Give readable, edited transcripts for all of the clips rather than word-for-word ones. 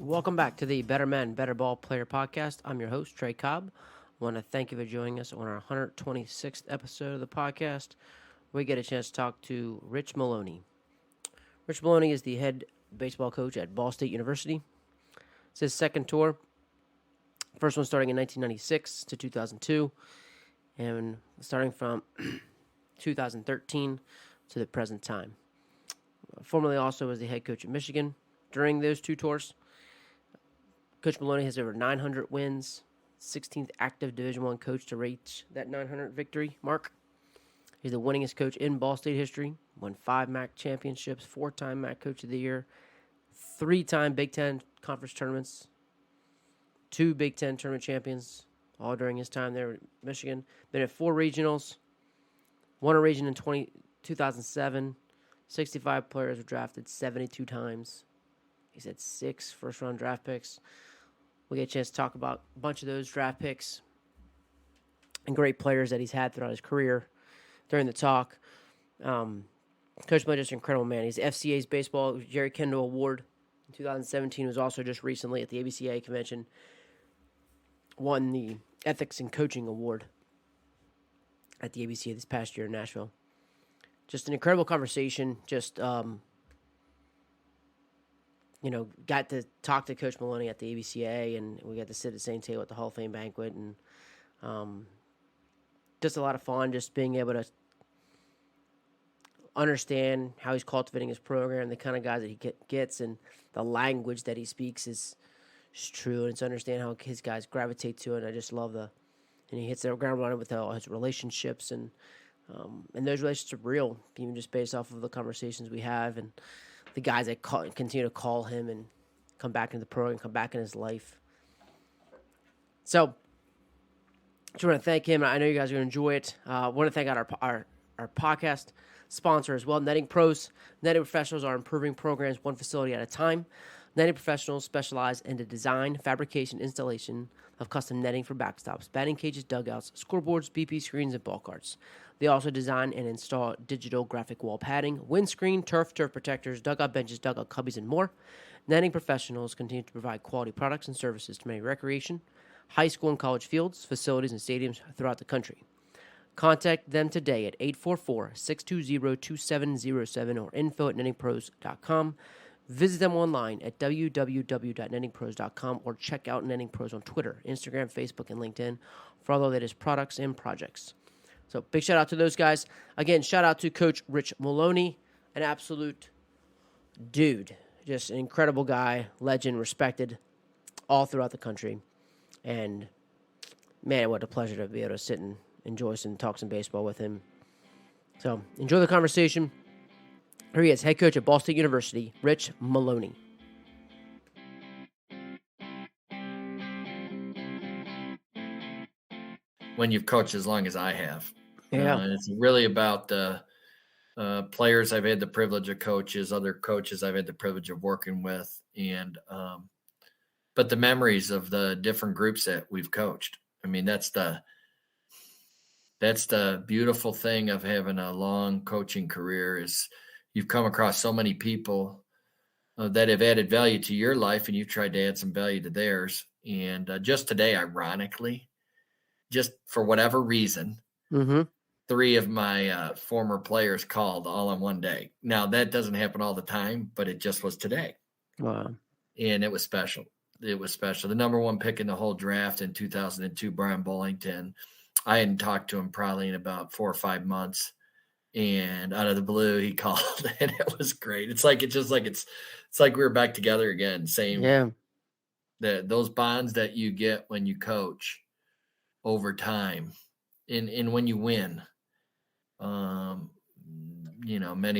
Welcome back to the Better Men, Better Ball Player podcast. I'm your host, Trey Cobb. I want to thank you for joining us on our 126th episode of the podcast. We get a chance to talk to Rich Maloney. Rich Maloney is the head baseball coach at Ball State University. It's his second tour. First one starting in 1996 to 2002, and starting from 2013 to the present time. Formerly also was the head coach at Michigan during those two tours. Coach Maloney has over 900 wins, 16th active Division I coach to reach that 900 victory mark. He's the winningest coach in Ball State history, won 5 MAC championships, 4-time MAC Coach of the Year, 3-time Big Ten Conference tournaments, 2 Big Ten tournament champions, all during his time there at Michigan. Been at 4 regionals, won a region in 2007, 65 players were drafted 72 times. He's had 6 first-round draft picks. We get a chance to talk about a bunch of those draft picks and great players that he's had throughout his career during the talk. Coach Maloney is an incredible man. He's the FCA's Baseball Jerry Kindall Award in 2017. Was also just recently at the ABCA convention. Won the Ethics and Coaching Award at the ABCA this past year in Nashville. Just an incredible conversation. Just got to talk to Coach Maloney at the ABCA, and we got to sit at the same table at the Hall of Fame banquet, and just a lot of fun, just being able to understand how he's cultivating his program, the kind of guys that he gets, and the language that he speaks is true, and it's understand how his guys gravitate to it. And I just love and he hits the ground running with all his relationships, and those relationships are real, even just based off of the conversations we have, and the guys that continue to call him and come back into the program, come back in his life. So, just want to thank him. I know you guys are going to enjoy it. I want to thank our podcast sponsor as well, Netting Pros. Netting professionals are improving programs one facility at a time. Netting professionals specialize in the design, fabrication, installation of custom netting for backstops, batting cages, dugouts, scoreboards, BP screens, and ball carts. They also design and install digital graphic wall padding, windscreen, turf protectors, dugout benches, dugout cubbies, and more. Netting professionals continue to provide quality products and services to many recreation, high school and college fields, facilities, and stadiums throughout the country. Contact them today at 844-620-2707 or info@nettingpros.com. Visit them online at www.nettingpros.com or check out Netting Pros on Twitter, Instagram, Facebook, and LinkedIn for all the latest products and projects. So big shout out to those guys. Again, shout out to Coach Rich Maloney, an absolute dude, just an incredible guy, legend, respected all throughout the country. And man, what a pleasure to be able to sit and enjoy some talk some baseball with him. So enjoy the conversation. Here he is, head coach at Ball State University, Rich Maloney. When you've coached as long as I have. Yeah. It's really about the players I've had the privilege of coaches, other coaches I've had the privilege of working with, and but the memories of the different groups that we've coached. I mean, that's the beautiful thing of having a long coaching career is you've come across so many people that have added value to your life, and you've tried to add some value to theirs. And just today, ironically, just for whatever reason, 3 of my former players called all on one day. Now, that doesn't happen all the time, but it just was today. Wow. And it was special. It was special. The number 1 pick in the whole draft in 2002, Brian Bullington. I hadn't talked to him probably in about 4 or 5 months. And out of the blue, he called, and it was great. It's like we were back together again. Same. Yeah. Those bonds that you get when you coach over time, and when you win, many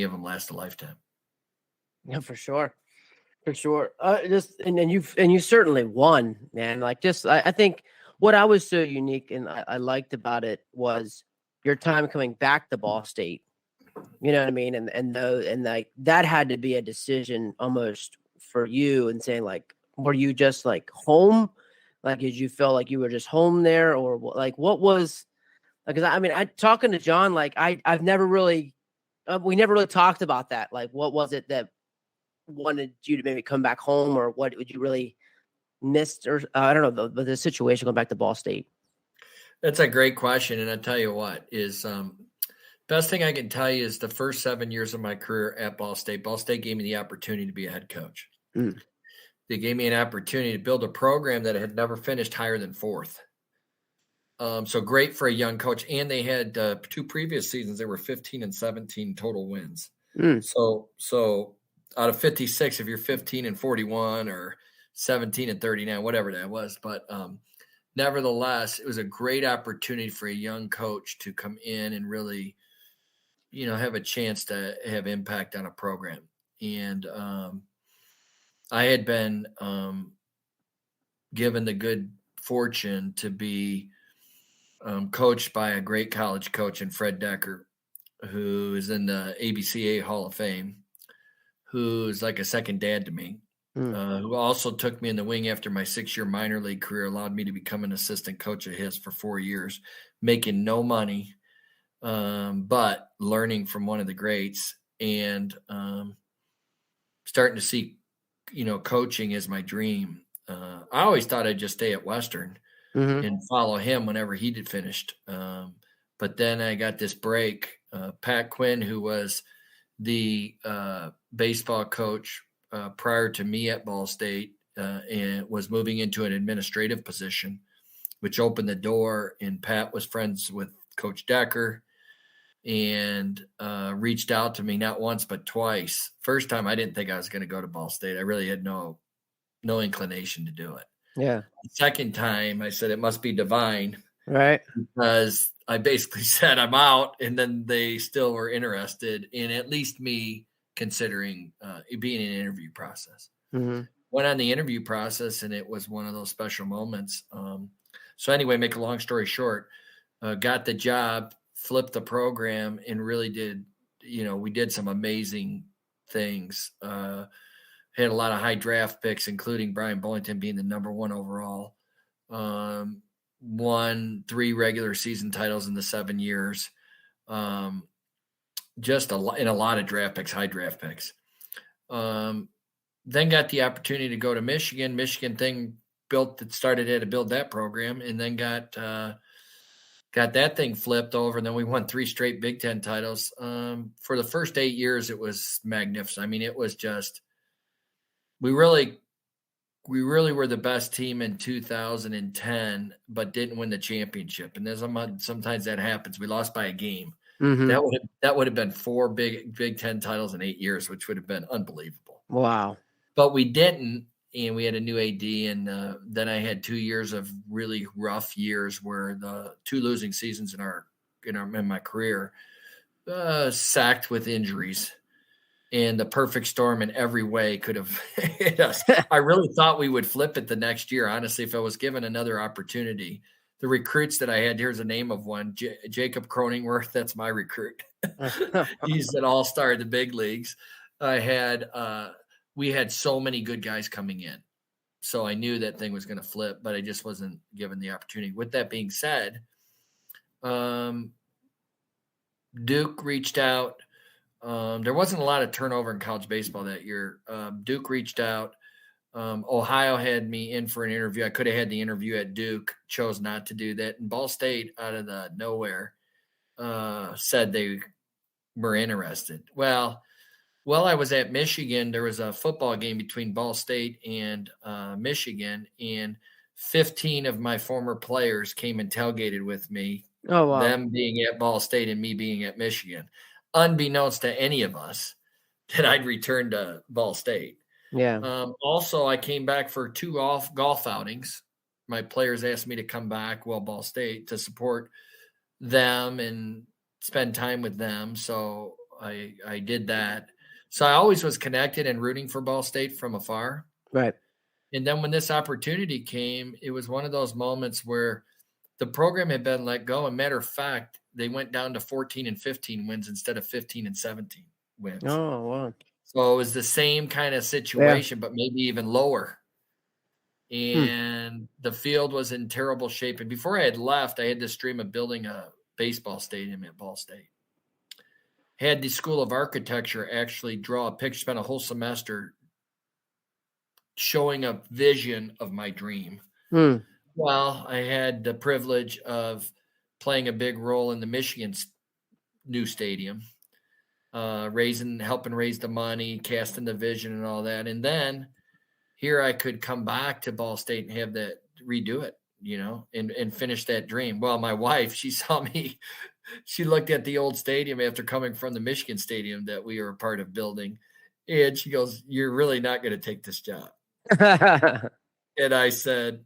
of them last a lifetime. Yeah, for sure. For sure. You certainly won, man. Like, I think what I was so unique and I liked about it was your time coming back to Ball State. You know what I mean? And like that had to be a decision almost for you, and saying like, were you just like home? Like, did you feel like you were just home there, or like what was? Because I mean, talking to John, like I've never really, we never really talked about that. Like, what was it that wanted you to maybe come back home, or what would you really missed, or I don't know, the situation going back to Ball State? That's a great question, and I tell you what is best thing I can tell you is the first 7 years of my career at Ball State. Ball State gave me the opportunity to be a head coach. Mm. They gave me an opportunity to build a program that had never finished higher than fourth. So great for a young coach, and they had 2 previous seasons. They were 15 and 17 total wins. Mm. So out of 56, if you're 15 and 41 or 17 and 39, whatever that was, but nevertheless, it was a great opportunity for a young coach to come in and really, have a chance to have impact on a program. And I had been given the good fortune to be coached by a great college coach in Fred Decker, who is in the ABCA Hall of Fame, who's like a second dad to me. Who also took me in the wing after my 6-year minor league career, allowed me to become an assistant coach of his for 4 years, making no money, but learning from one of the greats and starting to see, coaching as my dream. I always thought I'd just stay at Western and follow him whenever he did finished. But then I got this break. Pat Quinn, who was the baseball coach prior to me at Ball State, and was moving into an administrative position, which opened the door. And Pat was friends with Coach Decker and reached out to me not once but twice. First time, I didn't think I was going to go to Ball State. I really had no inclination to do it. Yeah. The second time, I said it must be divine, Right? Because I basically said I'm out, and then they still were interested in at least me considering it being an interview process. Went on the interview process, and it was one of those special moments. So anyway, make a long story short, got the job, flipped the program, and really did, we did some amazing things. Had a lot of high draft picks, including Brian Bullington being the number 1 overall. Won 3 regular season titles in the 7 years. Just a lot of draft picks, high draft picks. Then got the opportunity to go to Michigan. Michigan thing started had to build that program, and then got that thing flipped over. And then we won 3 straight Big Ten titles. For the first 8 years, it was magnificent. I mean, it was just, we really were the best team in 2010, but didn't win the championship. And sometimes that happens. We lost by a game. That would have been 4 Big Ten titles in 8 years, which would have been unbelievable. Wow. But we didn't, and we had a new AD, and then I had 2 years of really rough years where the 2 losing seasons in my career, sacked with injuries. And the perfect storm in every way could have hit us. I really thought we would flip it the next year. Honestly, if I was given another opportunity, the recruits that I had, here's the name of one, Jacob Croningworth. That's my recruit. He's an all-star in the big leagues. We had so many good guys coming in. So I knew that thing was going to flip, but I just wasn't given the opportunity. With that being said, Duke reached out. There wasn't a lot of turnover in college baseball that year. Duke reached out. Ohio had me in for an interview. I could have had the interview at Duke, chose not to do that. And Ball State, out of the nowhere, said they were interested. Well, while I was at Michigan, there was a football game between Ball State and Michigan, and 15 of my former players came and tailgated with me. Oh, wow. Them being at Ball State and me being at Michigan, unbeknownst to any of us that I'd returned to Ball State. Yeah. Also, I came back for 2 golf outings. My players asked me to come back, Ball State, to support them and spend time with them. So I did that. So I always was connected and rooting for Ball State from afar. Right. And then when this opportunity came, it was one of those moments where the program had been let go. And matter of fact, they went down to 14 and 15 wins instead of 15 and 17 wins. Oh, wow. So it was the same kind of situation, but maybe even lower. And the field was in terrible shape. And before I had left, I had this dream of building a baseball stadium at Ball State. Had the School of Architecture actually draw a picture, spent a whole semester showing a vision of my dream. Hmm. Well, I had the privilege of playing a big role in the Michigan new stadium, helping raise the money, casting the vision and all that. And then here I could come back to Ball State and have that redo it, and finish that dream. Well, my wife, she saw me, she looked at the old stadium after coming from the Michigan stadium that we were a part of building. And she goes, "You're really not going to take this job." And I said,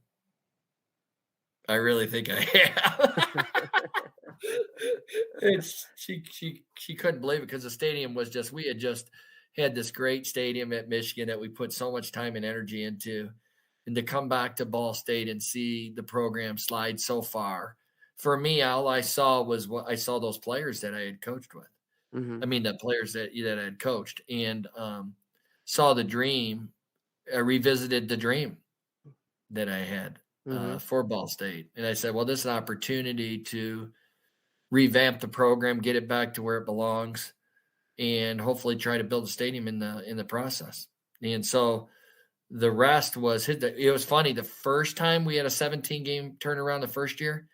"I really think I am." And she couldn't believe it because the stadium was we had just had this great stadium at Michigan that we put so much time and energy into, and to come back to Ball State and see the program slide so far. For me, all I saw was what I saw those players that I had coached with. Mm-hmm. I mean, the players that I had coached, and saw the dream. I revisited the dream that I had for Ball State, and I said, "Well, this is an opportunity to revamp the program, get it back to where it belongs, and hopefully try to build a stadium in the process." And so the rest was it was funny. The first time we had a 17 game turnaround the first year,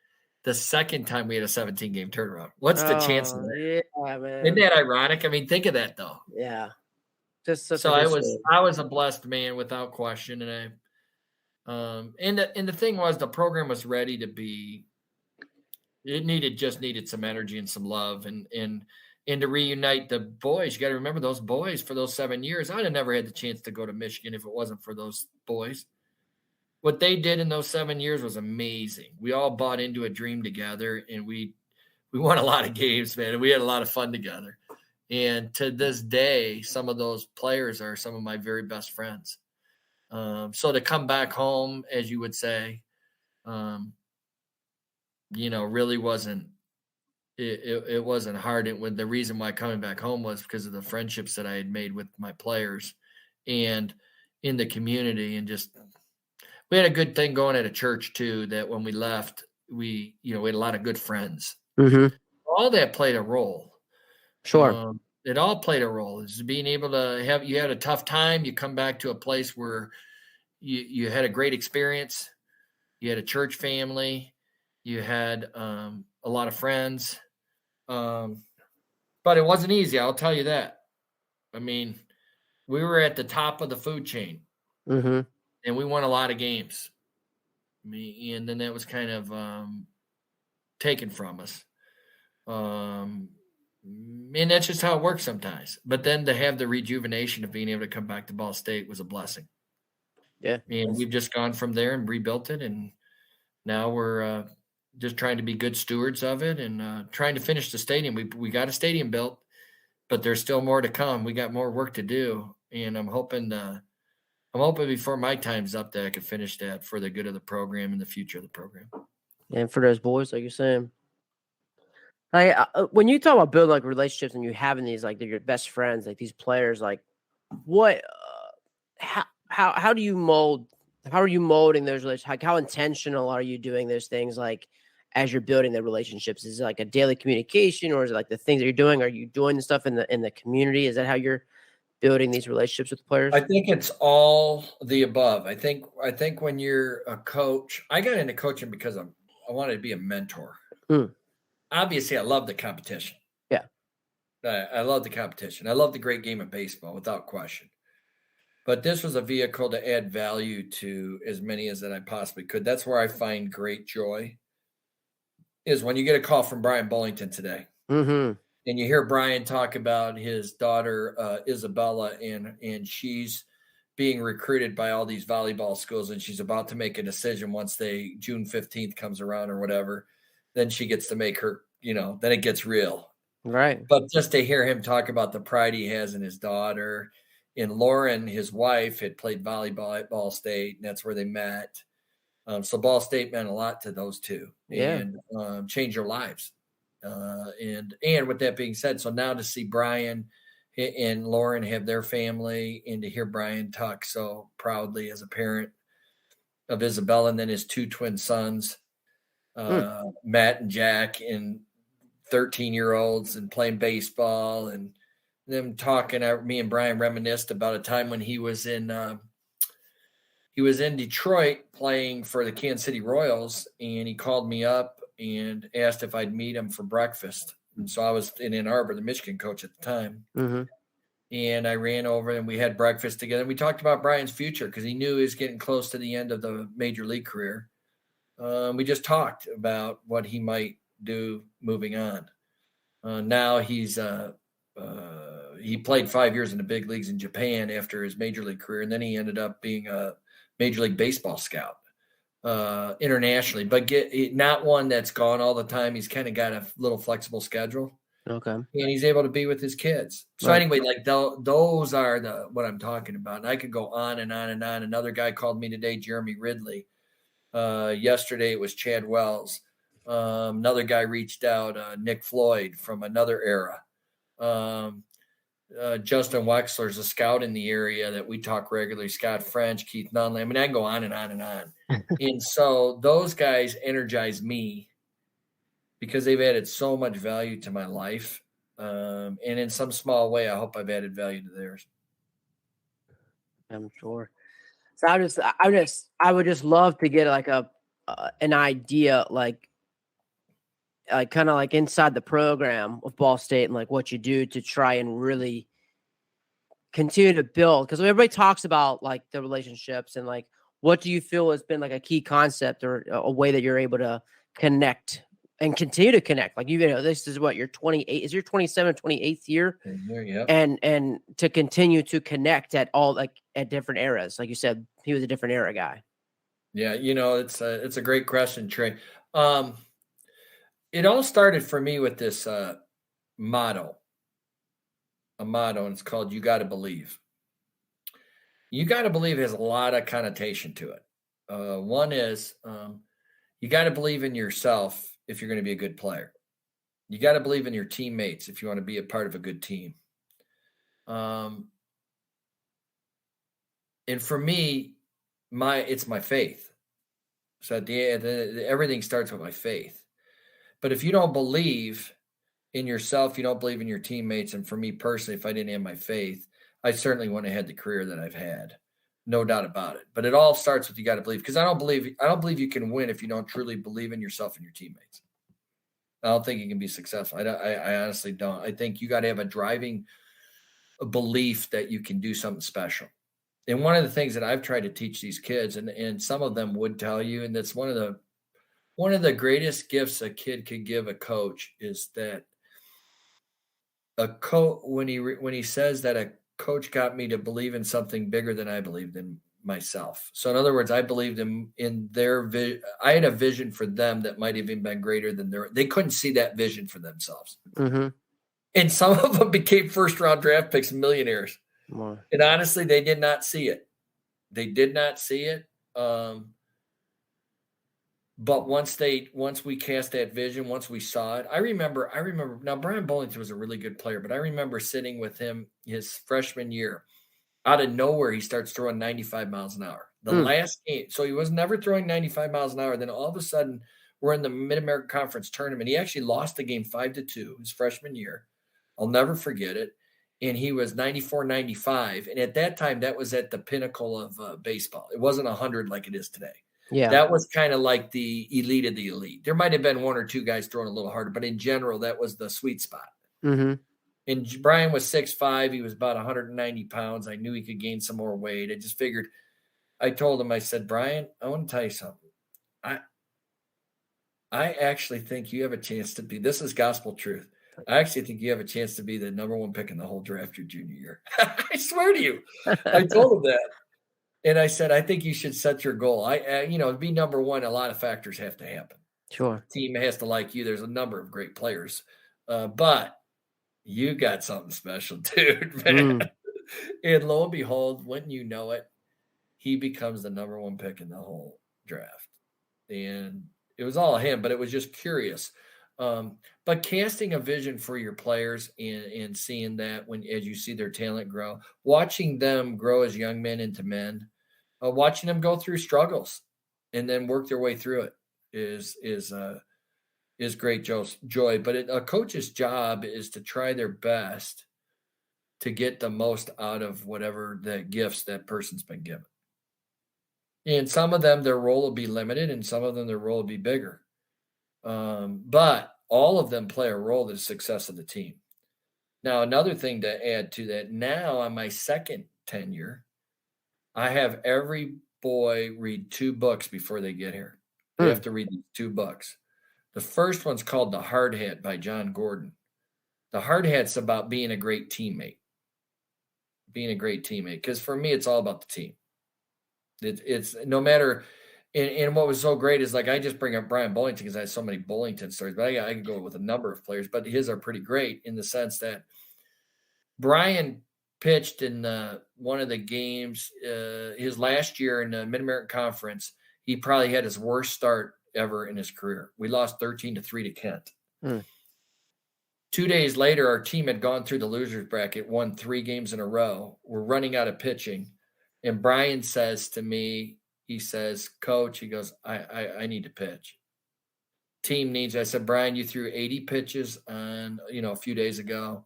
the second time we had a 17 game turnaround. What's the chance of that? Yeah, man. Isn't that ironic? I mean, think of that though. Yeah. Just such So a I history. was a blessed man without question. And and the thing was, the program was ready to be, it just needed some energy and some love and to reunite the boys. You got to remember those boys for those 7 years. I'd have never had the chance to go to Michigan if it wasn't for those boys. What they did in those 7 years was amazing. We all bought into a dream together, and we won a lot of games, man. And we had a lot of fun together. And to this day, some of those players are some of my very best friends. So to come back home, as you would say, really wasn't, it wasn't hard. When the reason why coming back home was because of the friendships that I had made with my players and in the community, and just, we had a good thing going at a church too, that when we left, we had a lot of good friends. Mm-hmm. All that played a role. Sure. It all played a role. Is being able to you had a tough time, you come back to a place where you had a great experience. You had a church family. You had a lot of friends. But it wasn't easy. I'll tell you that. I mean, we were at the top of the food chain, and we won a lot of games. And then that was kind of taken from us. And that's just how it works sometimes. But then to have the rejuvenation of being able to come back to Ball State was a blessing. Yeah. And we've just gone from there and rebuilt it. And now we're just trying to be good stewards of it and trying to finish the stadium. We got a stadium built, but there's still more to come. We got more work to do. And I'm hoping before my time's up that I can finish that for the good of the program and the future of the program. And for those boys, like you're saying, when you talk about building like relationships and you having these like they're your best friends, like these players, like what, how do you mold? How are you molding those relationships? How intentional are you doing those things? Like as you're building the relationships, is it like a daily communication, or is it like the things that you're doing? Are you doing the stuff in the community? Is that how you're building these relationships with players? I think it's all the above. I think when you're a coach, I got into coaching because I wanted to be a mentor. Obviously, I love the competition. Yeah. I love the competition. I love the great game of baseball, without question. But this was a vehicle to add value to as many as that I possibly could. That's where I find great joy, is when you get a call from Brian Bullington today. And you hear Brian talk about his daughter, Isabella, and she's being recruited by all these volleyball schools, and she's about to make a decision once June 15th comes around or whatever. Then she gets to make her, then it gets real. Right. But just to hear him talk about the pride he has in his daughter, and Lauren, his wife, had played volleyball at Ball State, and that's where they met. So Ball State meant a lot to those two, and changed their lives. And with that being said, so now to see Brian and Lauren have their family, and to hear Brian talk so proudly as a parent of Isabella, and then his two twin sons, Matt and Jack, and 13-year-olds, and playing baseball, and them talking. Me and Brian reminisced about a time when he was in he was in Detroit playing for the Kansas City Royals, and he called me up and asked if I'd meet him for breakfast. And so I was in Ann Arbor, the Michigan coach at the time. Mm-hmm. And I ran over and we had breakfast together. We talked about Brian's future because he knew he was getting close to the end of the major league career. We just talked about what he might do moving on. Now he played 5 years in the big leagues in Japan after his major league career, and then he ended up being a Major League Baseball scout internationally, but not one that's gone all the time. He's kind of got a little flexible schedule. Okay. And he's able to be with his kids. So anyway, like those are what I'm talking about. And I could go on and on and on. Another guy called me today, Jeremy Ridley. Yesterday it was Chad Wells. Another guy reached out, Nick Floyd from another era. Justin Wexler's a scout in the area that we talk regularly. Scott French, Keith Nunley. I mean, I can go on and on and on. And so those guys energize me because they've added so much value to my life. And in some small way, I hope I've added value to theirs. I'm sure. So I would just love to get like an idea, like kind of like inside the program of Ball State and like what you do to try and really continue to build. Because everybody talks about like the relationships and like, what do you feel has been like a key concept or a way that you're able to connect and continue to connect? Like, this is what your 28 is your 27th, 28th year. Yep. And to continue to connect at all, like at different eras. Like you said, he was a different era guy. Yeah. It's a great question, Trey. It all started for me with this motto, and it's called "You Got to Believe." You got to believe has a lot of connotation to it. One is you got to believe in yourself if you're going to be a good player. You got to believe in your teammates if you want to be a part of a good team. And for me, it's my faith. So everything starts with my faith. But if you don't believe in yourself, you don't believe in your teammates. And for me personally, if I didn't have my faith, I certainly wouldn't have had the career that I've had. No doubt about it. But it all starts with you got to believe, because I don't believe you can win if you don't truly believe in yourself and your teammates. I don't think you can be successful. I honestly don't. I think you got to have a driving belief that you can do something special. And one of the things that I've tried to teach these kids, and some of them would tell you, and that's one of the greatest gifts a kid could give a coach, is that a coach, when he says that a coach got me to believe in something bigger than I believed in myself. So in other words, I believed in their vision. I had a vision for them that might have even been greater than they couldn't see that vision for themselves. Mm-hmm. And some of them became first-round draft picks and millionaires. Wow. And honestly, they did not see it. They did not see it. But once we cast that vision, once we saw it, I remember now Brian Bullington was a really good player, but I remember sitting with him his freshman year. Out of nowhere, he starts throwing 95 miles an hour. The last game. So he was never throwing 95 miles an hour. Then all of a sudden, we're in the Mid-America Conference tournament. He actually lost the game 5-2 his freshman year. I'll never forget it. And he was 94, 95. And at that time, that was at the pinnacle of baseball. It wasn't 100 like it is today. Yeah. That was kind of like the elite of the elite. There might have been one or two guys throwing a little harder, but in general, that was the sweet spot. Mm-hmm. And Brian was 6'5". He was about 190 pounds. I knew he could gain some more weight. I just figured, I told him, I said, Brian, I want to tell you something. I actually think you have a chance to be, this is gospel truth. I actually think you have a chance to be the number one pick in the whole draft your junior year. I swear to you. I told him that. And I said, I think you should set your goal. To be number one, a lot of factors have to happen. Sure. Team has to like you. There's a number of great players. But you got something special, dude, man. And lo and behold, wouldn't you know it, he becomes the number one pick in the whole draft. And it was all him, but it was just curious. But casting a vision for your players and seeing that as you see their talent grow, watching them grow as young men into men, watching them go through struggles and then work their way through it is great joy. But a coach's job is to try their best to get the most out of whatever the gifts that person's been given. And some of them, their role will be limited, and some of them, their role will be bigger. But all of them play a role in the success of the team. Now, another thing to add to that, now on my second tenure, I have every boy read 2 books before they get here. They have to read these 2 books. The first one's called The Hard Hat by John Gordon. The Hard Hat's about being a great teammate. Being a great teammate. Because for me, it's all about the team. It's no matter – and what was so great is, like, I just bring up Brian Bullington because I have so many Bullington stories, but I can go with a number of players, but his are pretty great in the sense that Brian pitched in one of the games his last year in the Mid-American Conference. He probably had his worst start ever in his career. We lost 13-3 to Kent. 2 days later, our team had gone through the losers bracket, won 3 games in a row. We're running out of pitching. And Brian says to me, he says, "Coach," he goes, I need to pitch. Team needs. I said, "Brian, you threw 80 pitches on, a few days ago.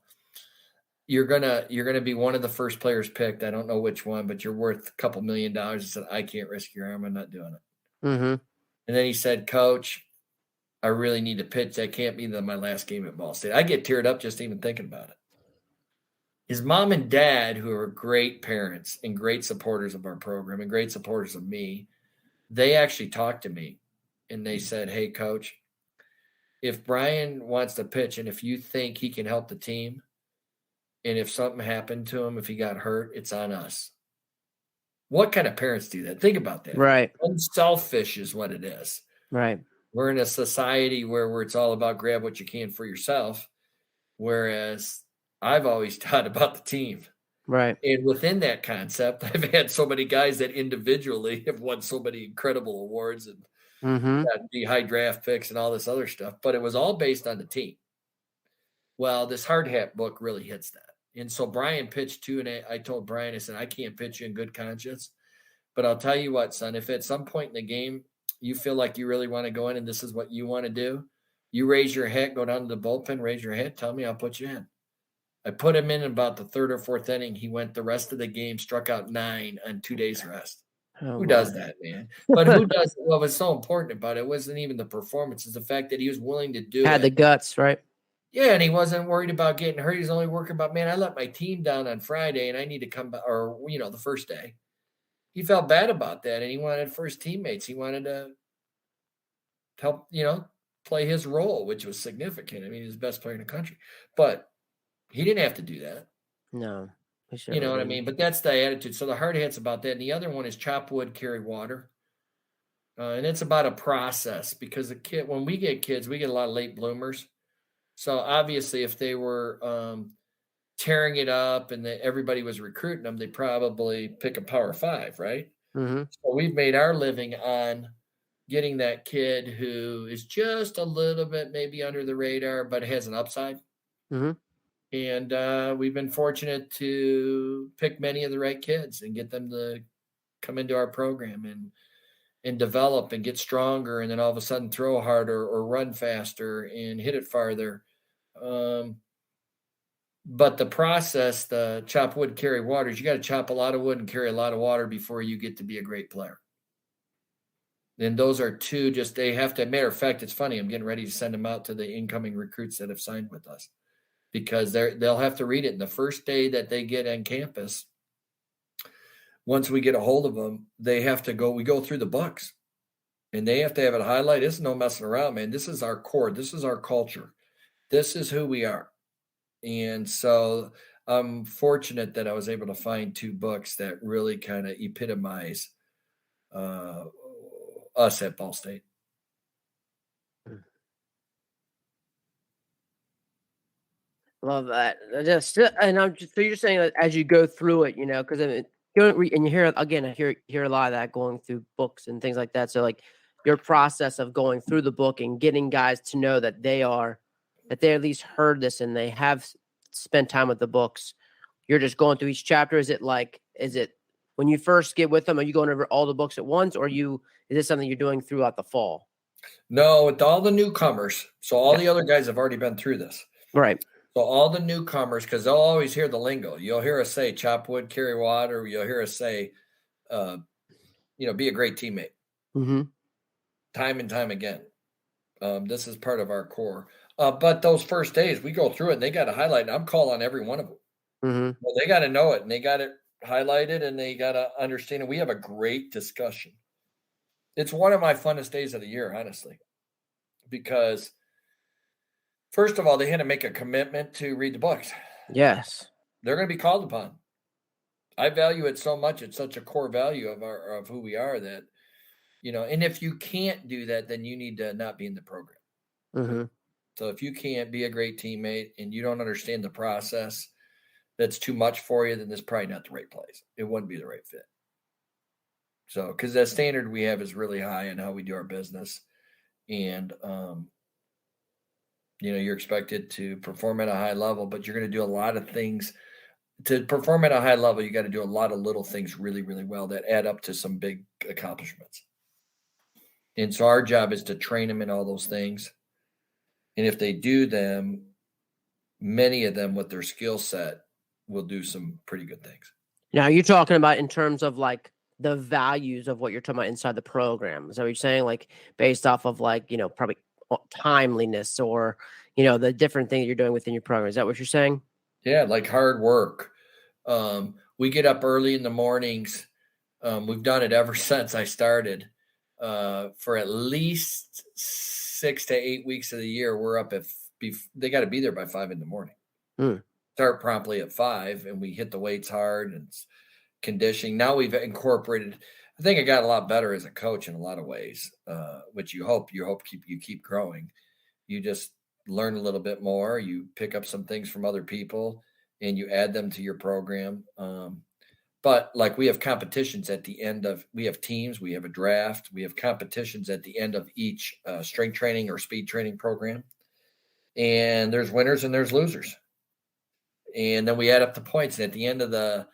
You're gonna be one of the first players picked. I don't know which one, but you're worth a couple $1 million." I said, "I can't risk your arm. I'm not doing it." Mm-hmm. And then he said, "Coach, I really need to pitch. That can't be my last game at Ball State." I get teared up just even thinking about it. His mom and dad, who are great parents and great supporters of our program and great supporters of me, they actually talked to me and they said, "Hey, Coach, if Brian wants to pitch and if you think he can help the team, and if something happened to him, if he got hurt, it's on us." What kind of parents do that? Think about that. Right. Unselfish is what it is. Right. We're in a society where it's all about grab what you can for yourself, whereas I've always taught about the team. Right. And within that concept, I've had so many guys that individually have won so many incredible awards and got the high draft picks and all this other stuff, but it was all based on the team. Well, this Hard Hat book really hits that. And so Brian pitched 2, and I told Brian, I said, "I can't pitch you in good conscience, but I'll tell you what, son, if at some point in the game you feel like you really want to go in and this is what you want to do, you raise your hat, go down to the bullpen, raise your hat, tell me, I'll put you in." I put him in about the 3rd or 4th inning. He went the rest of the game, struck out 9 on 2 days rest. Who does that, man? But who does it? What was so important about it wasn't even the performance. It's the fact that he was willing to do it. Had the guts, right? Yeah, and he wasn't worried about getting hurt. He's only working about, man, I let my team down on Friday, and I need to come back, or, the first day. He felt bad about that, and he wanted for his teammates. He wanted to help, play his role, which was significant. I mean, he's the best player in the country. But he didn't have to do that. No. You know what I mean? But that's the attitude. So the Hard Hat's about that. And the other one is Chop Wood, Carry Water. And it's about a process because when we get kids, we get a lot of late bloomers. So obviously if they were tearing it up and everybody was recruiting them, they probably pick a Power 5, right? Mm-hmm. So we've made our living on getting that kid who is just a little bit maybe under the radar, but has an upside. Mm-hmm. And we've been fortunate to pick many of the right kids and get them to come into our program and develop and get stronger, and then all of a sudden throw harder or run faster and hit it farther. But the process, the chop wood, carry water, is you got to chop a lot of wood and carry a lot of water before you get to be a great player. And those are two they have to, matter of fact, it's funny, I'm getting ready to send them out to the incoming recruits that have signed with us, because they'll have to read it. And the first day that they get on campus, once we get a hold of them, we go through the books and they have to have it highlighted. This is no messing around, man. This is our core. This is our culture. This is who we are. And so I'm fortunate that I was able to find 2 books that really kind of epitomize us at Ball State. Love that. So you're saying that as you go through it, because and you hear again, I hear a lot of that going through books and things like that. So like your process of going through the book and getting guys to know that they at least heard this and they have spent time with the books. You're just going through each chapter. Is it when you first get with them, are you going over all the books at once, or is this something you're doing throughout the fall? No, with all the newcomers. So all the other guys have already been through this. Right. So all the newcomers, because they'll always hear the lingo. You'll hear us say chop wood, carry water. You'll hear us say be a great teammate. Mm-hmm. Time and time again. This is part of our core. But those first days, we go through it, and they got to highlight, and I'm calling every one of them. Mm-hmm. Well, they got to know it, and they got it highlighted, and they got to understand it. We have a great discussion. It's one of my funnest days of the year, honestly, because first of all, they had to make a commitment to read the books. Yes. They're going to be called upon. I value it so much. It's such a core value of who we are that, and if you can't do that, then you need to not be in the program. Mm-hmm. So if you can't be a great teammate and you don't understand the process, that's too much for you, then this is probably not the right place. It wouldn't be the right fit. So, because the standard we have is really high in how we do our business. And, you're expected to perform at a high level, but you're going to do a lot of things. To perform at a high level, you got to do a lot of little things really, really well that add up to some big accomplishments. And so our job is to train them in all those things. And if they do them, many of them with their skill set will do some pretty good things. Now, you're talking about in terms of like the values of what you're talking about inside the program. Is that what you're saying? Like based off of like, probably timeliness or, the different thing you're doing within your program. Is that what you're saying? Yeah, like hard work. We get up early in the mornings. We've done it ever since I started. For at least 6 to 8 weeks of the year, we're up they got to be there by 5 a.m. Start promptly at 5, and we hit the weights hard and conditioning. Now we've incorporated. I think I got a lot better as a coach in a lot of ways, which you hope keep growing. You just learn a little bit more. You pick up some things from other people, and you add them to your program. But like we have competitions at the end of, we have teams, we have a draft, we have competitions at the end of each strength training or speed training program. And there's winners and there's losers. And then we add up the points. And at the end of the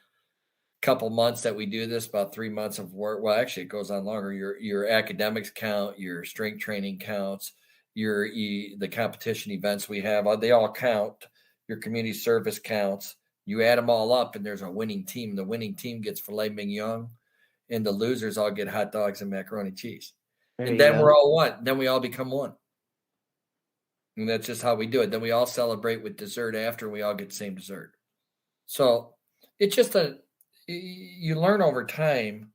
couple months that we do this, about 3 months of work, well, actually it goes on longer. Your academics count, your strength training counts, the competition events we have, they all count. Your community service counts. You add them all up, and there's a winning team. The winning team gets filet mignon, and the losers all get hot dogs and macaroni cheese. And then we're all one. Then we all become one. And that's just how we do it. Then we all celebrate with dessert after, and we all get the same dessert. So it's just you learn over time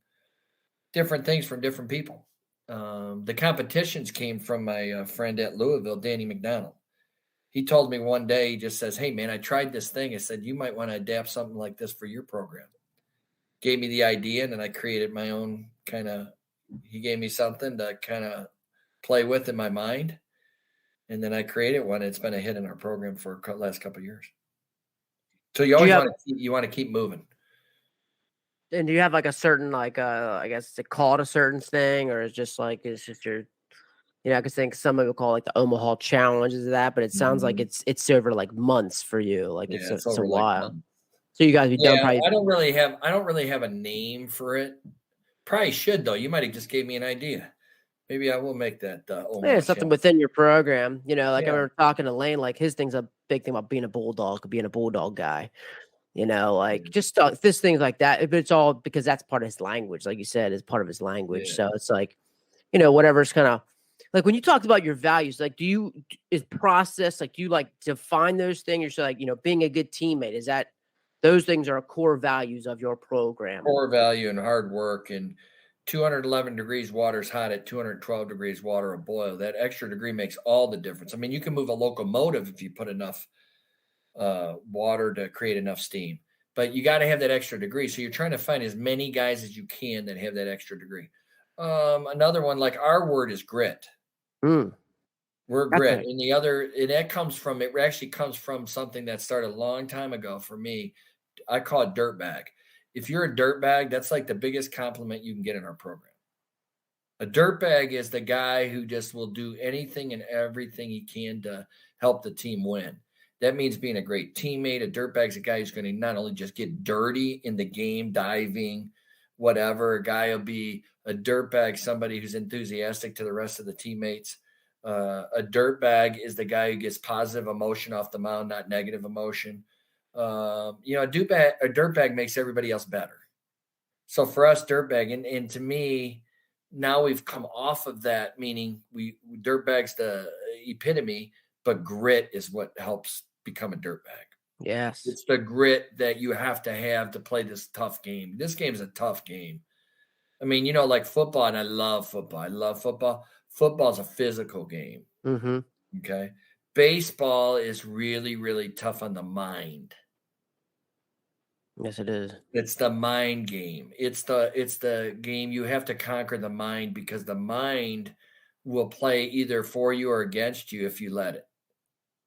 different things from different people. The competitions came from my friend at Louisville, Danny McDonald. He told me one day, he just says, "Hey, man, I tried this thing." I said, "You might want to adapt something like this for your program." Gave me the idea, and then I created my own he gave me something to kind of play with in my mind. And then I created one. It's been a hit in our program for the last couple of years. So you always want to keep moving. And do you have like a certain, I guess it's called a certain thing, or it's just your, I could think some of it call like the Omaha Challenge is that, but it sounds like it's over like months for you. Like it's a while. Like so you guys be done probably. I don't really have a name for it. Probably should though. You might have just gave me an idea. Maybe I will make that. Something within your program. I remember talking to Lane. Like his thing's a big thing about being a bulldog guy. Just this things like that. But it's all because that's part of his language. Like you said, it's part of his language. Yeah. So it's like, whatever's kind of. Like when you talked about your values, like is process, like you like define those things? You're so like, being a good teammate, is that those things are core values of your program? Core value and hard work, and 211 degrees water's hot at 212 degrees water a boil. That extra degree makes all the difference. I mean, you can move a locomotive if you put enough water to create enough steam, but you got to have that extra degree. So you're trying to find as many guys as you can that have that extra degree. Another one, like our word is grit. We're grit. Right. And it actually comes from something that started a long time ago for me. I call it dirtbag. If you're a dirtbag, that's like the biggest compliment you can get in our program. A dirtbag is the guy who just will do anything and everything he can to help the team win. That means being a great teammate. A dirtbag is a guy who's going to not only just get dirty in the game, diving, whatever. A guy will be a dirtbag, somebody who's enthusiastic to the rest of the teammates. A dirtbag is the guy who gets positive emotion off the mound, not negative emotion. A dirtbag makes everybody else better. So for us, dirtbag, and to me, now we've come off of that, meaning dirtbag's the epitome, but grit is what helps become a dirtbag. Yes. It's the grit that you have to play this tough game. This game is a tough game. I mean, like football, and I love football. I love football. Football's a physical game. Mm-hmm. Okay. Baseball is really, really tough on the mind. Yes, it is. It's the mind game. It's the game you have to conquer the mind, because the mind will play either for you or against you if you let it.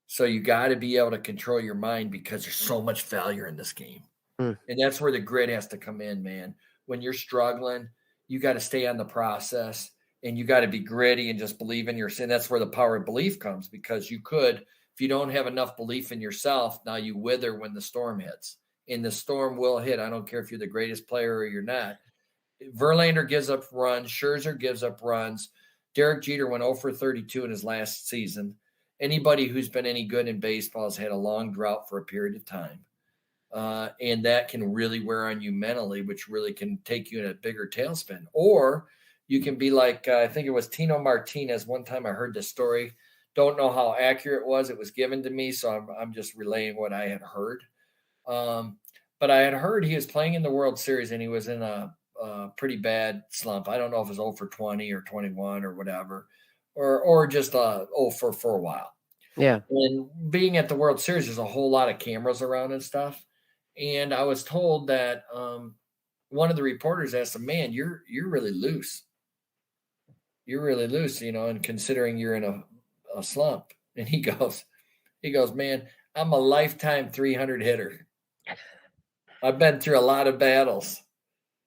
So you got to be able to control your mind, because there's so much failure in this game. Mm. And that's where the grit has to come in, man. When you're struggling, you got to stay on the process, and you got to be gritty and just believe in yourself. That's where the power of belief comes, because if you don't have enough belief in yourself, now you wither when the storm hits. And the storm will hit. I don't care if you're the greatest player or you're not. Verlander gives up runs. Scherzer gives up runs. Derek Jeter went 0 for 32 in his last season. Anybody who's been any good in baseball has had a long drought for a period of time. And that can really wear on you mentally, which really can take you in a bigger tailspin. Or you can be like, I think it was Tino Martinez. One time I heard this story. Don't know how accurate it was. It was given to me, so I'm just relaying what I had heard. But I had heard he was playing in the World Series, and he was in a pretty bad slump. I don't know if it was 0 for 20 or 21 or whatever, or just 0 for a while. Yeah. And being at the World Series, there's a whole lot of cameras around and stuff. And I was told that one of the reporters asked him, "Man, you're really loose. You're really loose, and considering you're in a slump." And he goes, "Man, I'm a lifetime 300 hitter. I've been through a lot of battles.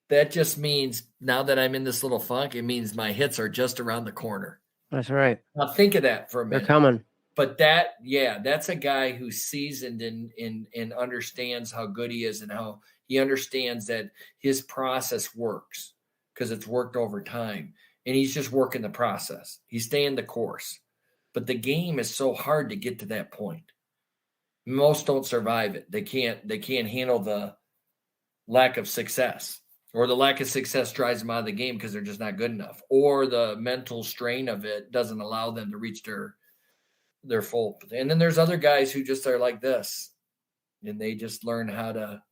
That just means now that I'm in this little funk, it means my hits are just around the corner." That's right. Now think of that for a minute. They're coming. But that's a guy who's seasoned and understands how good he is, and how he understands that his process works, because it's worked over time. And he's just working the process. He's staying the course. But the game is so hard to get to that point. Most don't survive it. They can't handle the lack of success, or the lack of success drives them out of the game because they're just not good enough, or the mental strain of it doesn't allow them to reach their full. And then there's other guys who just are like this, and they just learn how to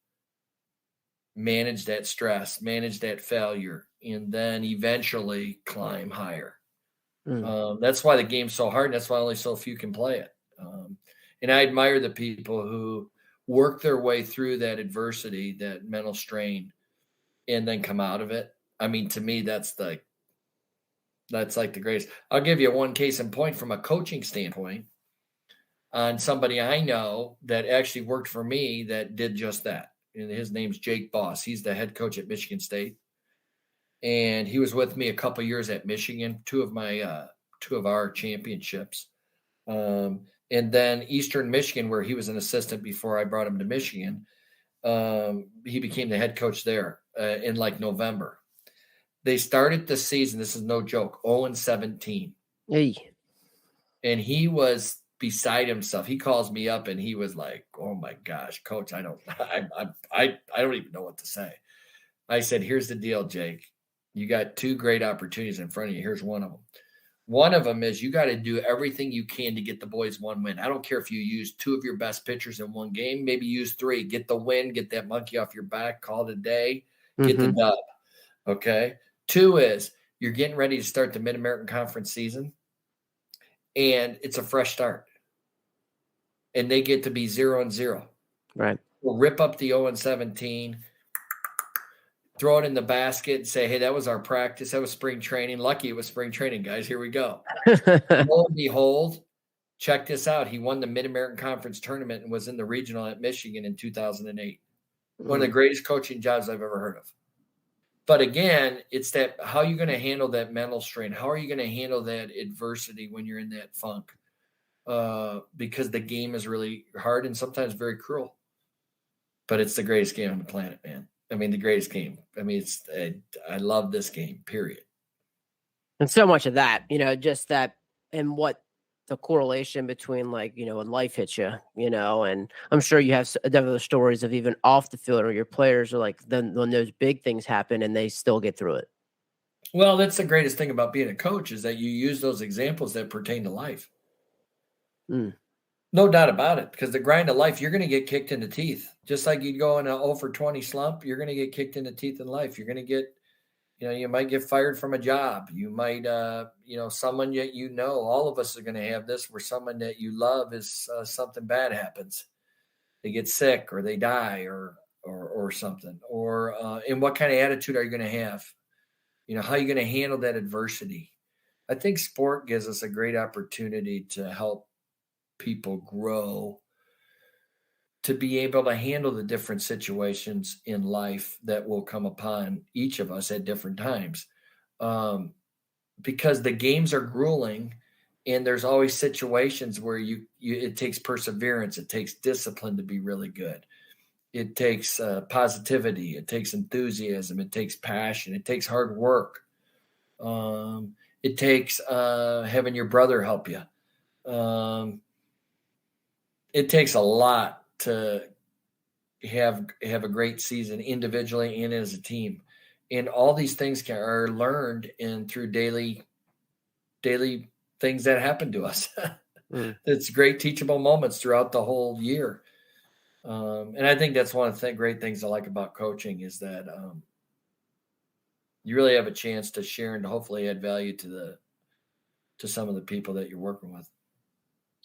manage that stress, manage that failure, and then eventually climb higher. That's why the game's so hard, and that's why only so few can play it. And I admire the people who work their way through that adversity, that mental strain, and then come out of it. I mean, to me, that's like the greatest. I'll give you one case in point from a coaching standpoint on somebody I know that actually worked for me that did just that. And his name's Jake Boss. He's the head coach at Michigan State. And he was with me a couple of years at Michigan, two of our championships. And then Eastern Michigan, where he was an assistant before I brought him to Michigan, he became the head coach there in like November. They started the season, this is no joke, 0-17. Hey. And he was beside himself. He calls me up and he was like, "Oh my gosh, coach, I don't even know what to say." I said, "Here's the deal, Jake. You got two great opportunities in front of you. Here's one of them. One of them is you got to do everything you can to get the boys one win. I don't care if you use two of your best pitchers in one game, maybe use three. Get the win, get that monkey off your back, call it a day, get the dub." Okay. Two is you're getting ready to start the Mid-American Conference season, and it's a fresh start. And they get to be 0-0. Right. We'll rip up the 0-17, throw it in the basket and say, "Hey, that was our practice. That was spring training. Lucky it was spring training, guys. Here we go." Lo and behold, check this out. He won the Mid-American Conference tournament and was in the regional at Michigan in 2008. One of the greatest coaching jobs I've ever heard of. But again, it's that how are you going to handle that mental strain? How are you going to handle that adversity when you're in that funk? Because the game is really hard and sometimes very cruel. But it's the greatest game on the planet, man. I mean, the greatest game. I mean, I love this game, period. And so much of that, just that, and what the correlation between, like, when life hits you, and I'm sure you have other stories of even off the field, or your players are like, then when those big things happen and they still get through it. Well, that's the greatest thing about being a coach is that you use those examples that pertain to life. Mm. No doubt about it, because the grind of life, you're going to get kicked in the teeth. Just like you'd go in an 0 for 20 slump, you're going to get kicked in the teeth in life. You're going to get, you might get fired from a job. You might, someone that all of us are going to have this, where someone that you love is something bad happens. They get sick or they die or something. Or and what kind of attitude are you going to have? How are you going to handle that adversity? I think sport gives us a great opportunity to help people grow, to be able to handle the different situations in life that will come upon each of us at different times. Because the games are grueling, and there's always situations where it takes perseverance, it takes discipline to be really good. It takes positivity, it takes enthusiasm, it takes passion, it takes hard work. It takes having your brother help you. It takes a lot to have a great season individually and as a team. And all these things are learned through daily things that happen to us. It's great teachable moments throughout the whole year. And I think that's one of the great things I like about coaching is that you really have a chance to share and to hopefully add value to some of the people that you're working with.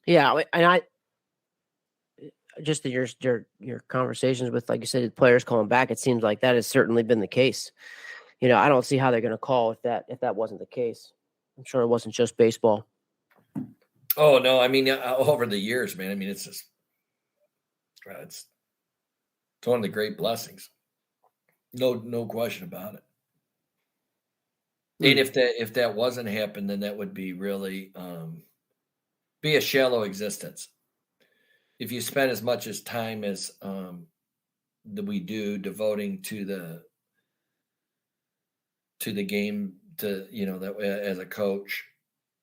Yeah, and I just in your conversations with, like you said, the players calling back, it seems like that has certainly been the case. I don't see how they're going to call if that wasn't the case. I'm sure it wasn't just baseball. Oh no, I mean over the years, man. I mean it's just it's one of the great blessings. No question about it. And if that wasn't happen, then that would be really be a shallow existence. If you spend as much as time as that we do devoting to the game, to that as a coach,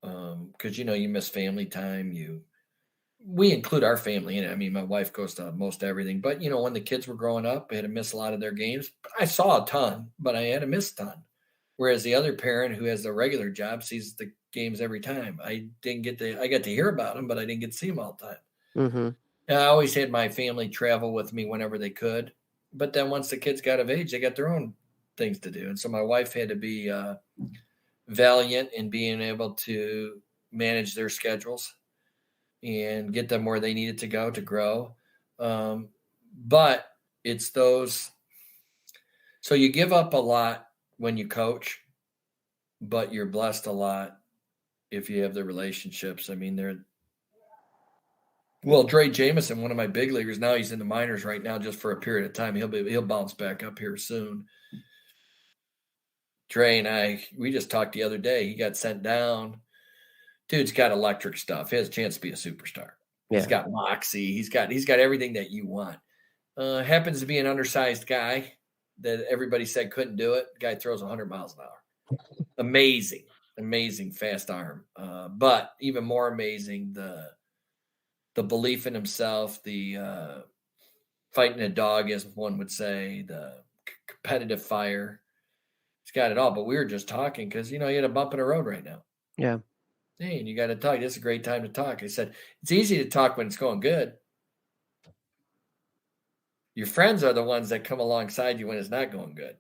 because you miss family time. We include our family in it. I mean, my wife goes to most everything, but when the kids were growing up, I had to miss a lot of their games. I saw a ton, but I had to miss a ton. Whereas the other parent who has the regular job sees the games every time. I got to hear about them, but I didn't get to see them all the time. Mm-hmm. I always had my family travel with me whenever they could. But then once the kids got of age, they got their own things to do. And so my wife had to be valiant in being able to manage their schedules and get them where they needed to go to grow. But it's those. So you give up a lot when you coach, but you're blessed a lot if you have the relationships. I mean, Dre Jameson, one of my big leaguers, now he's in the minors right now just for a period of time. He'll bounce back up here soon. Dre and we just talked the other day. He got sent down. Dude's got electric stuff. He has a chance to be a superstar. Yeah. He's got moxie. He's got everything that you want. Happens to be an undersized guy that everybody said couldn't do it. Guy throws 100 miles an hour. Amazing fast arm. But even more amazing, the belief in himself, the fighting a dog, as one would say, the competitive fire. He's got it all. But we were just talking because, he had a bump in the road right now. Yeah. Hey, and you got to talk. This is a great time to talk. I said, it's easy to talk when it's going good. Your friends are the ones that come alongside you when it's not going good.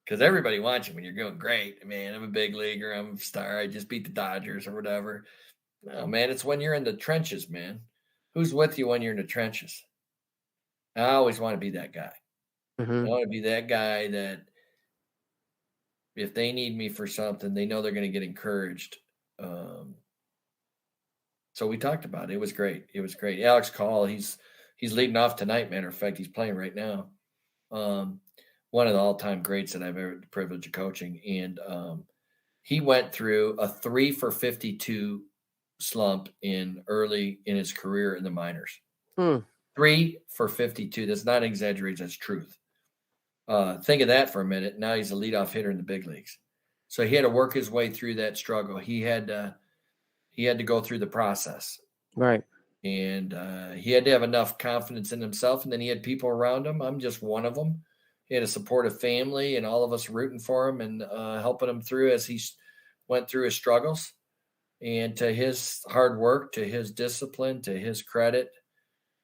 Because everybody wants you when you're going great. Man, I'm a big leaguer. I'm a star. I just beat the Dodgers or whatever. No, man, it's when you're in the trenches, man. Who's with you when you're in the trenches? I always want to be that guy. Mm-hmm. I want to be that guy that if they need me for something, they know they're going to get encouraged. So we talked about it. It was great. Alex Call, he's leading off tonight. Matter of fact, he's playing right now. One of the all-time greats that I've ever had the privilege of coaching. And he went through a 3 for 52 slump early in his career in the minors. 3 for 52. That's not exaggerated. That's truth. Think of that for a minute. Now he's a leadoff hitter in the big leagues. So he had to work his way through that struggle. He had he had to go through the process. Right. And he had to have enough confidence in himself. And then he had people around him. I'm just one of them. He had a supportive family and all of us rooting for him and helping him through as he went through his struggles. And to his hard work, to his discipline, to his credit,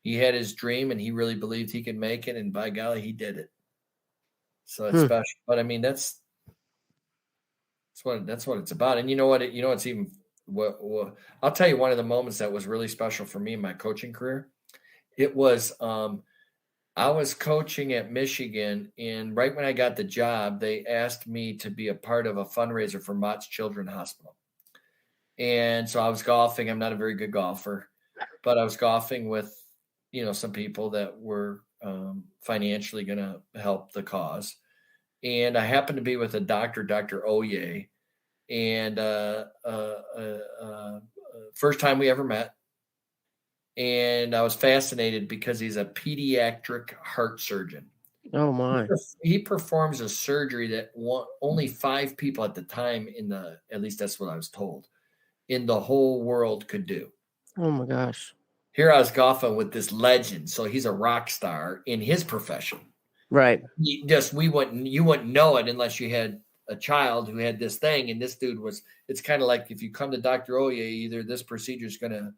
he had his dream and he really believed he could make it. And by golly, he did it. So it's special. But I mean, that's what it's about. And you know what? It's even what I'll tell you one of the moments that was really special for me in my coaching career. It was I was coaching at Michigan, and right when I got the job, they asked me to be a part of a fundraiser for Mott's Children's Hospital. And so I was golfing. I'm not a very good golfer, but I was golfing with, some people that were financially going to help the cause. And I happened to be with a doctor, Dr. Oye, and first time we ever met. And I was fascinated because he's a pediatric heart surgeon. Oh my! He performs a surgery that only 5 people at the time at least that's what I was told, in the whole world could do. Oh my gosh! Here I was golfing with this legend, so he's a rock star in his profession. Right. You wouldn't know it unless you had a child who had this thing, and this dude it's kind of like if you come to Dr. Oye, either this procedure is going to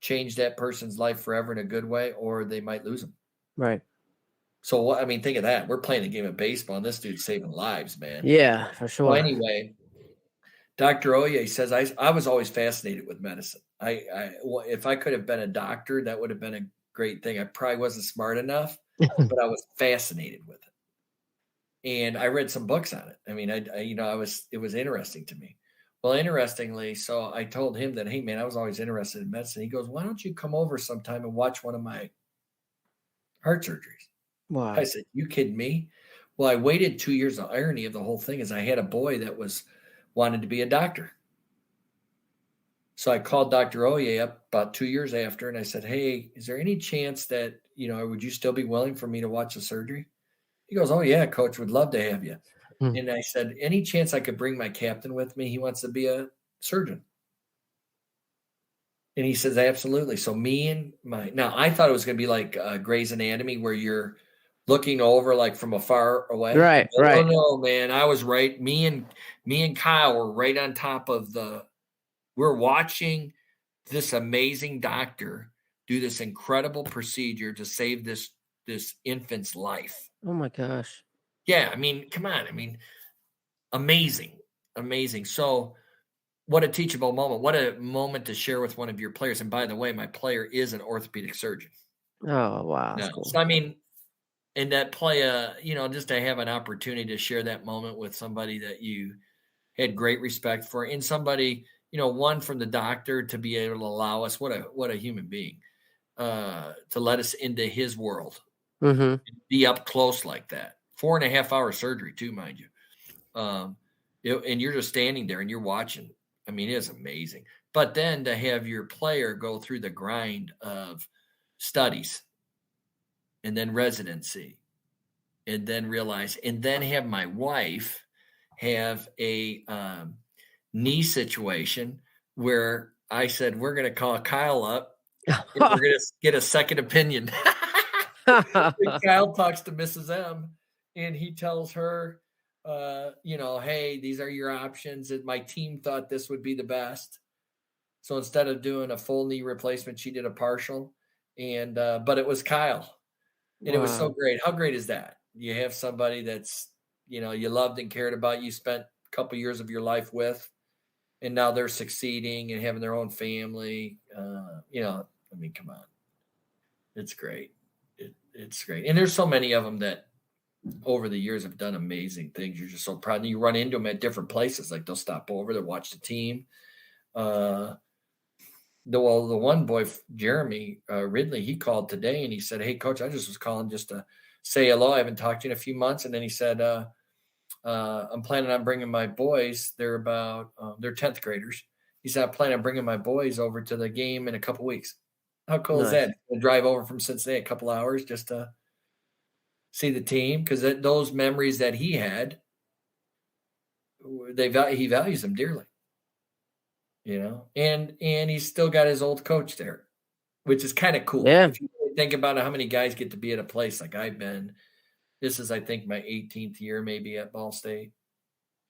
change that person's life forever in a good way, or they might lose them. Right. So, think of that. We're playing a game of baseball, and this dude's saving lives, man. Yeah, for sure. Well, anyway, Dr. Oye says, I was always fascinated with medicine. If I could have been a doctor, that would have been a great thing. I probably wasn't smart enough, but I was fascinated with it. And I read some books on it. I mean, it was interesting to me. Well, interestingly, so I told him that, hey, man, I was always interested in medicine. He goes, why don't you come over sometime and watch one of my heart surgeries? Wow. I said, you kidding me? Well, I waited 2 years. The irony of the whole thing is I had a boy that wanted to be a doctor. So I called Dr. Oye up about 2 years after, and I said, hey, is there any chance that, would you still be willing for me to watch the surgery? He goes, oh, yeah, coach, would love to have you. And I said, any chance I could bring my captain with me? He wants to be a surgeon. And he says, absolutely. So now I thought it was going to be like Grey's Anatomy where you're looking over like from afar away. Right. Oh, no, man, I was right. Me and Kyle were right on top of we're watching this amazing doctor do this incredible procedure to save this infant's life. Oh my gosh. Yeah, I mean, come on. I mean, amazing. So what a teachable moment. What a moment to share with one of your players. And by the way, my player is an orthopedic surgeon. Oh, wow. No. Cool. So, I mean, and that just to have an opportunity to share that moment with somebody that you had great respect for, and somebody, one from the doctor to be able to allow us, what a human being, to let us into his world, be up close like that. 4.5-hour surgery too, mind you. And you're just standing there and you're watching. I mean, it is amazing. But then to have your player go through the grind of studies and then residency and then realize, and then have my wife have a knee situation where I said, we're going to call Kyle up and we're going to get a second opinion. Kyle talks to Mrs. M and he tells her, hey, these are your options. And my team thought this would be the best. So instead of doing a full knee replacement, she did a partial. And but it was Kyle. And It was so great. How great is that? You have somebody that's, you loved and cared about, you spent a couple years of your life with, and now they're succeeding and having their own family. I mean, come on. It's great. It's great. And there's so many of them that over the years have done amazing things. You're just so proud. And you run into them at different places. Like they'll stop over, they'll watch the team. The one boy, Jeremy Ridley, he called today and he said, hey, coach, I just was calling just to say hello. I haven't talked to you in a few months. And then he said, I'm planning on bringing my boys. They're 10th graders. He said, I plan on bringing my boys over to the game in a couple weeks. How cool is that? We'll drive over from Cincinnati a couple hours just to see the team, because those memories that he had, he values them dearly. and he's still got his old coach there, which is kind of cool. Yeah. If you really think about how many guys get to be at a place like I've been, this is, I think, my 18th year maybe at Ball State.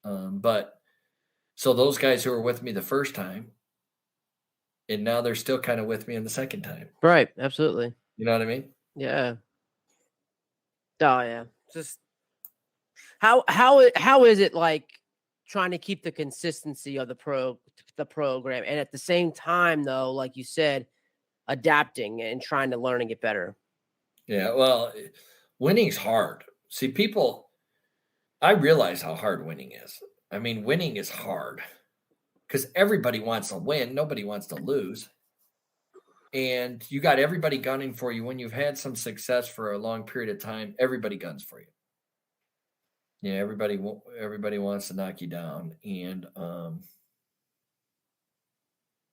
But so those guys who were with me the first time, and now they're still kind of with me in the second time. Right. Absolutely. You know what I mean? Yeah. Oh yeah. Just how is it like trying to keep the consistency of the program, and at the same time though, like you said, adapting and trying to learn and get better? Yeah. Well, winning's hard. See, I realize how hard winning is. I mean, winning is hard because everybody wants to win. Nobody wants to lose. And you got everybody gunning for you. When you've had some success for a long period of time, everybody guns for you. Yeah, everybody wants to knock you down. And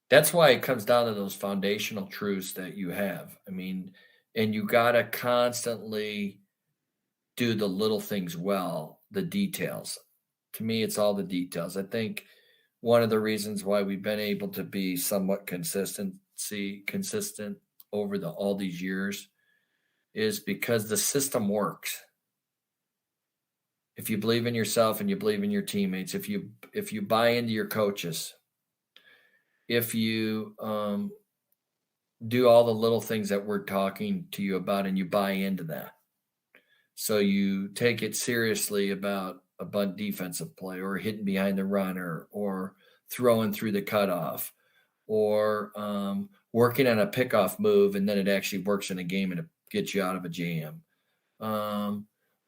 that's why it comes down to those foundational truths that you have. I mean, and you got to constantly do the little things well, the details. To me, it's all the details. I think one of the reasons why we've been able to be somewhat consistent over all these years is because the system works. If you believe in yourself and you believe in your teammates, if you buy into your coaches, if you do all the little things that we're talking to you about and you buy into that, so you take it seriously about a bunt defensive play or hitting behind the runner or throwing through the cutoff or working on a pickoff move and then it actually works in a game and it gets you out of a jam,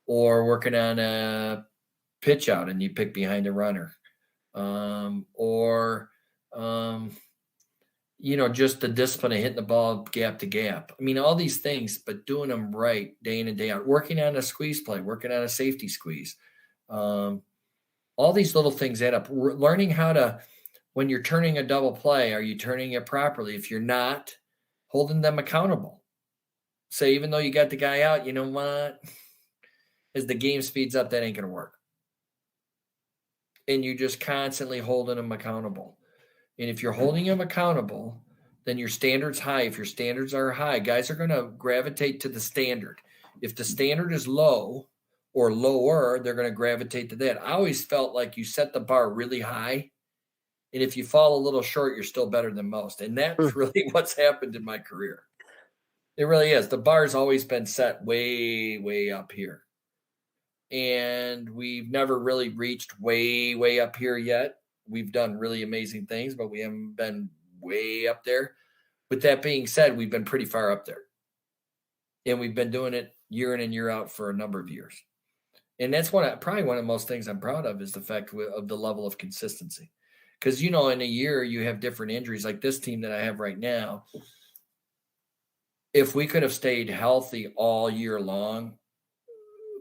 or working on a pitch out and you pick behind the runner, or just the discipline of hitting the ball gap to gap. I mean, all these things, but doing them right day in and day out, working on a squeeze play, working on a safety squeeze. All these little things add up. Learning how to, when you're turning a double play, are you turning it properly? If you're not, holding them accountable. So even though you got the guy out, you know what? As the game speeds up, that ain't going to work. And you just constantly holding them accountable. And if you're holding them accountable, then your standard's high. If your standards are high, guys are going to gravitate to the standard. If the standard is low or lower, they're going to gravitate to that. I always felt like you set the bar really high, and if you fall a little short, you're still better than most. And that's really what's happened in my career. It really is. The bar's always been set way, way up here. And we've never really reached way, way up here yet. We've done really amazing things, but we haven't been way up there. With that being said, we've been pretty far up there. And we've been doing it year in and year out for a number of years. And that's probably one of the most things I'm proud of is the fact of the level of consistency. Because, in a year, you have different injuries. Like this team that I have right now, if we could have stayed healthy all year long,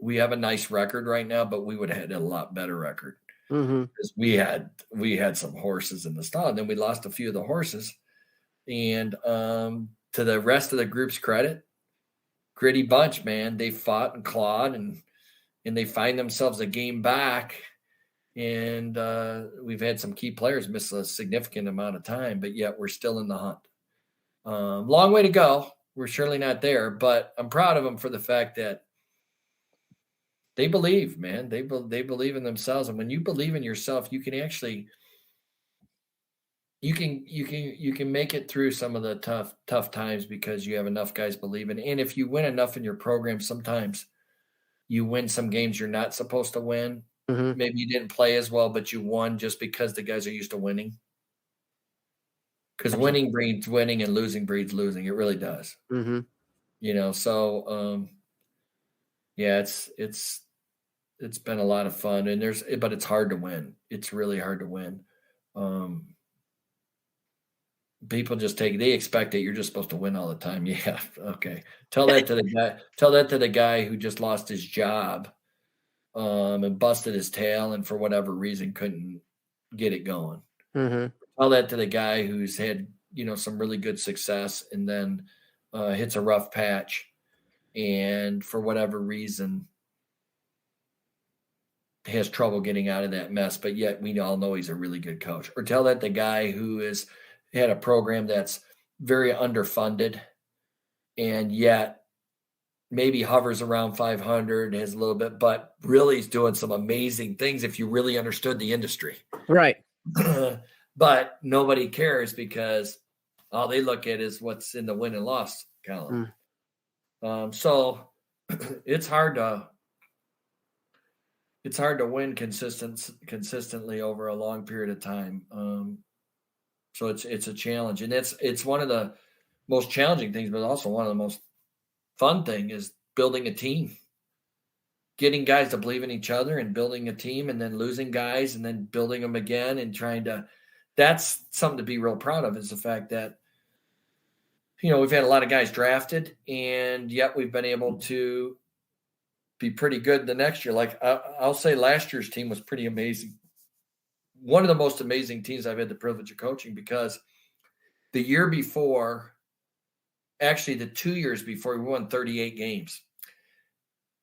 we have a nice record right now, but we would have had a lot better record. Because we had some horses in the stall, and then we lost a few of the horses. And to the rest of the group's credit, gritty bunch, man. They fought and clawed, and they find themselves a game back. And we've had some key players miss a significant amount of time, but yet we're still in the hunt. Long way to go. We're surely not there, but I'm proud of them for the fact that they believe, man. They believe in themselves, and when you believe in yourself, you can actually you can make it through some of the tough times because you have enough guys believing. And if you win enough in your program, sometimes you win some games you're not supposed to win. Maybe you didn't play as well, but you won just because the guys are used to winning. Because winning breeds winning and losing breeds losing. It really does. So yeah, it's been a lot of fun, and but it's hard to win. It's really hard to win. People they expect it. You're just supposed to win all the time. Yeah. Okay. Tell that to the guy who just lost his job, and busted his tail and for whatever reason couldn't get it going. Tell that to the guy who's had, some really good success and then hits a rough patch and for whatever reason has trouble getting out of that mess, but yet we all know he's a really good coach. Or tell that the guy who had a program that's very underfunded and yet maybe hovers around 500, has a little bit, but really is doing some amazing things if you really understood the industry. Right. But nobody cares because all they look at is what's in the win and loss column. So it's hard to win consistently over a long period of time. So it's a challenge, and it's one of the most challenging things, but also one of the most fun thing is building a team, getting guys to believe in each other and building a team, and then losing guys and then building them again and that's something to be real proud of, is the fact that, we've had a lot of guys drafted and yet we've been able to be pretty good the next year. Like I'll say last year's team was pretty amazing. One of the most amazing teams I've had the privilege of coaching, because the year before, actually the 2 years before, we won 38 games.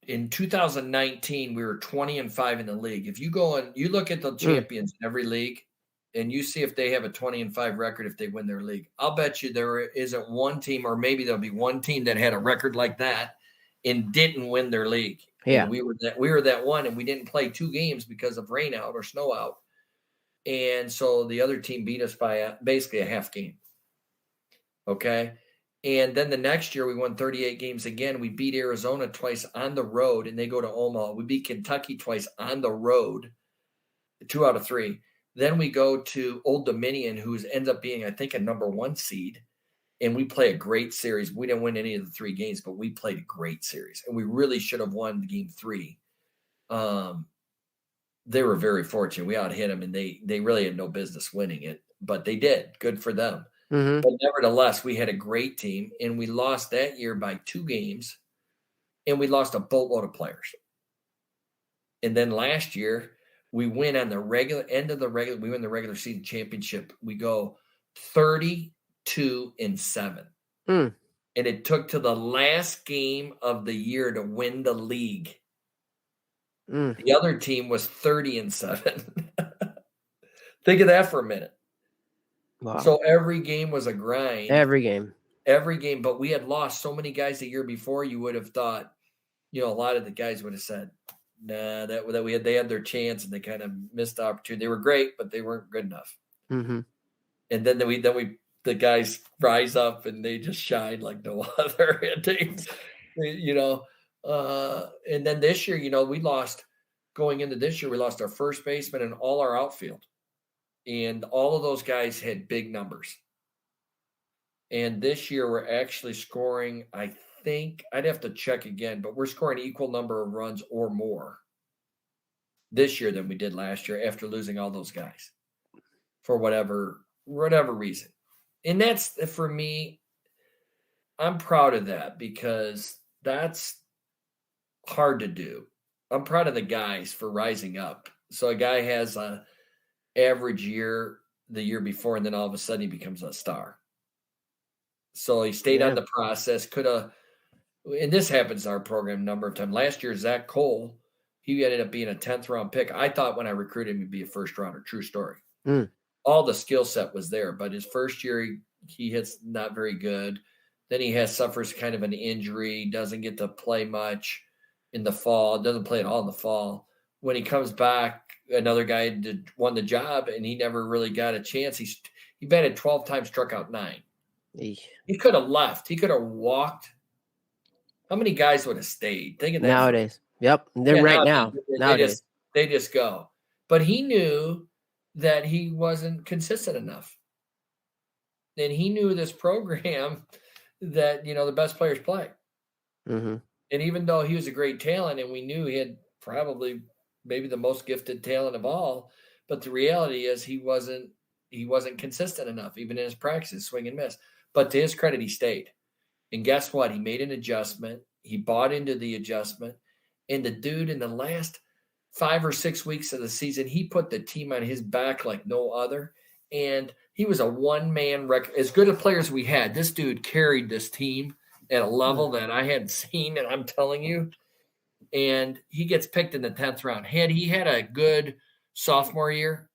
In 2019, we were 20-5 in the league. If you go and you look at the champions in every league and you see if they have a 20-5 record, if they win their league, I'll bet you there isn't one team, or maybe there'll be one team that had a record like that and didn't win their league. Yeah. And we were that one, and we didn't play 2 games because of rain out or snow out. And so the other team beat us by basically a half game. Okay. And then the next year we won 38 games again. We beat Arizona twice on the road, and they go to Omaha. We beat Kentucky twice on the road, 2 out of 3. Then we go to Old Dominion, who ends up being, I think, a number 1 seed. And we play a great series. We didn't win any of the 3 games, but we played a great series. And we really should have won game 3. They were very fortunate. We out-hit them, and they really had no business winning it. But they did. Good for them. Mm-hmm. But nevertheless, we had a great team, and we lost that year by 2 games, and we lost a boatload of players. And then last year, we win on the we win the regular season championship. We go 32-7. And it took to the last game of the year to win the league. The other team was 30-7. Think of that for a minute. Wow. So every game was a grind. Every game. But we had lost so many guys the year before. You would have thought, a lot of the guys would have said, nah, they had their chance and they kind of missed the opportunity. They were great, but they weren't good enough. Mm-hmm. And then the guys rise up and they just shine like no other teams, and then this year, we lost going into this year. We lost our first baseman and all our outfield. And all of those guys had big numbers. And this year we're actually scoring, I think, I'd have to check again, but we're scoring equal number of runs or more this year than we did last year after losing all those guys for whatever reason. And that's, for me, I'm proud of that because that's hard to do. I'm proud of the guys for rising up. So a guy has a average year the year before, and then all of a sudden he becomes a star. So he stayed on the process, and this happens in our program a number of times. Last year, Zach Cole, he ended up being a 10th round pick. I thought when I recruited him, he'd be a first rounder. True story. All the skill set was there, but his first year, he hits not very good. Then he suffers kind of an injury, doesn't get to play much in the fall, doesn't play at all in the fall. When he comes back, another guy won the job, and he never really got a chance. He batted 12 times, struck out 9. He could have left. He could have walked. How many guys would have stayed? Think of that. Nowadays. Yep. They're right now. Nowadays. They just go. But he knew that he wasn't consistent enough. And he knew this program that, the best players play. Mm-hmm. And even though he was a great talent, and we knew he had probably maybe the most gifted talent of all, but the reality is he wasn't consistent enough, even in his practices, swing and miss. But to his credit, he stayed. And guess what? He made an adjustment. He bought into the adjustment. And the dude, in the last 5 or 6 weeks of the season, he put the team on his back like no other. And he was a one-man record. As good a player as we had, this dude carried this team at a level that I hadn't seen. And I'm telling you, and he gets picked in the 10th round. Had he had a good sophomore year,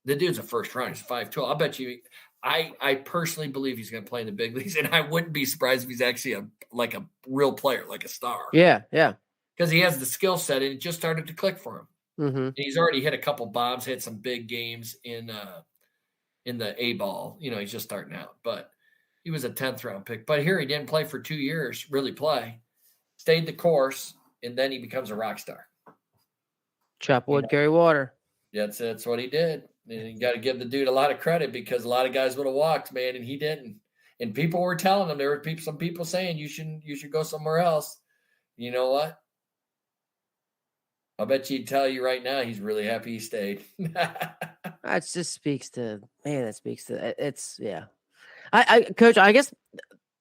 the dude's a first round. He's 5'2". I'll bet you. I personally believe he's going to play in the big leagues, and I wouldn't be surprised if he's actually a real player, like a star. Yeah, yeah. Because he has the skill set, and it just started to click for him. Mm-hmm. And he's already hit a couple bombs, had some big games in the A ball. He's just starting out, but he was a 10th round pick. But here he didn't play for 2 years, really play, stayed the course, and then he becomes a rock star. Chop wood, carry water. That's what he did. And you got to give the dude a lot of credit, because a lot of guys would have walked, man, and he didn't. And people were telling him, there were some people saying you should go somewhere else. You know what? I'll bet he'd tell you right now he's really happy he stayed. That just speaks to, man, it's, yeah. Coach, I guess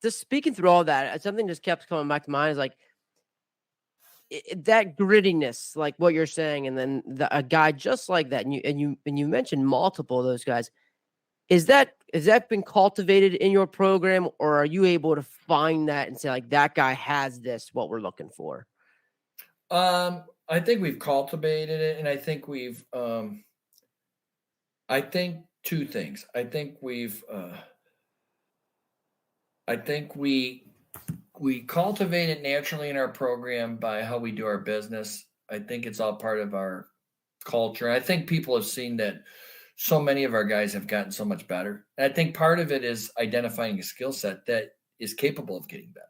just speaking through all that, something just kept coming back to mind is like that grittiness, like what you're saying, and then a guy just like that, and you mentioned multiple of those guys. Has that been cultivated in your program, or are you able to find that and say like that guy has what we're looking for? I think we've cultivated it, and I think we've I think two things. I think we cultivate it naturally in our program by how we do our business. I think it's all part of our culture. I think people have seen that so many of our guys have gotten so much better. And I think part of it is identifying a skill set that is capable of getting better.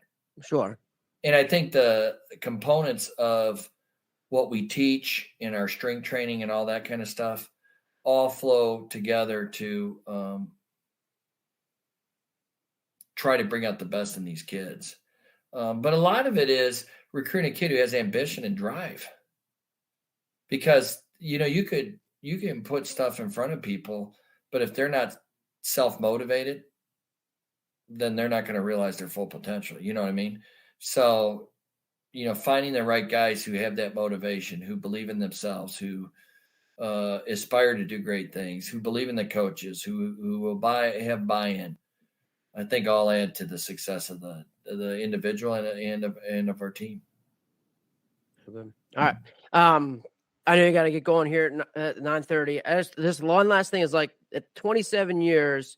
Sure. And I think the components of what we teach in our strength training and all that kind of stuff all flow together to try to bring out the best in these kids. But a lot of it is recruiting a kid who has ambition and drive. Because, you can put stuff in front of people, but if they're not self-motivated, then they're not going to realize their full potential. You know what I mean? So, finding the right guys who have that motivation, who believe in themselves, who aspire to do great things, who believe in the coaches, who will have buy-in, I think all add to the success of the individual and of our team. All right. I know you got to get going here at 9:30. This one last thing is like at 27 years,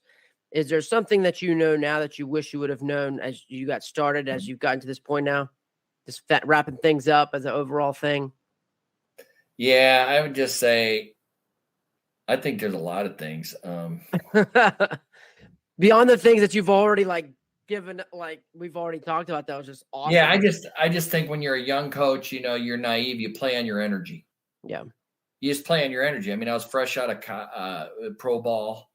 is there something that you know now that you wish you would have known as you got started, as you've gotten to this point now? Just wrapping things up as an overall thing. Yeah, I would just say, I think there's a lot of things. Beyond the things that you've already given, we've already talked about, that was just awesome. Yeah, I just think when you're a young coach, you're naive. You play on your energy. Yeah. You just play on your energy. I mean, I was fresh out of pro ball,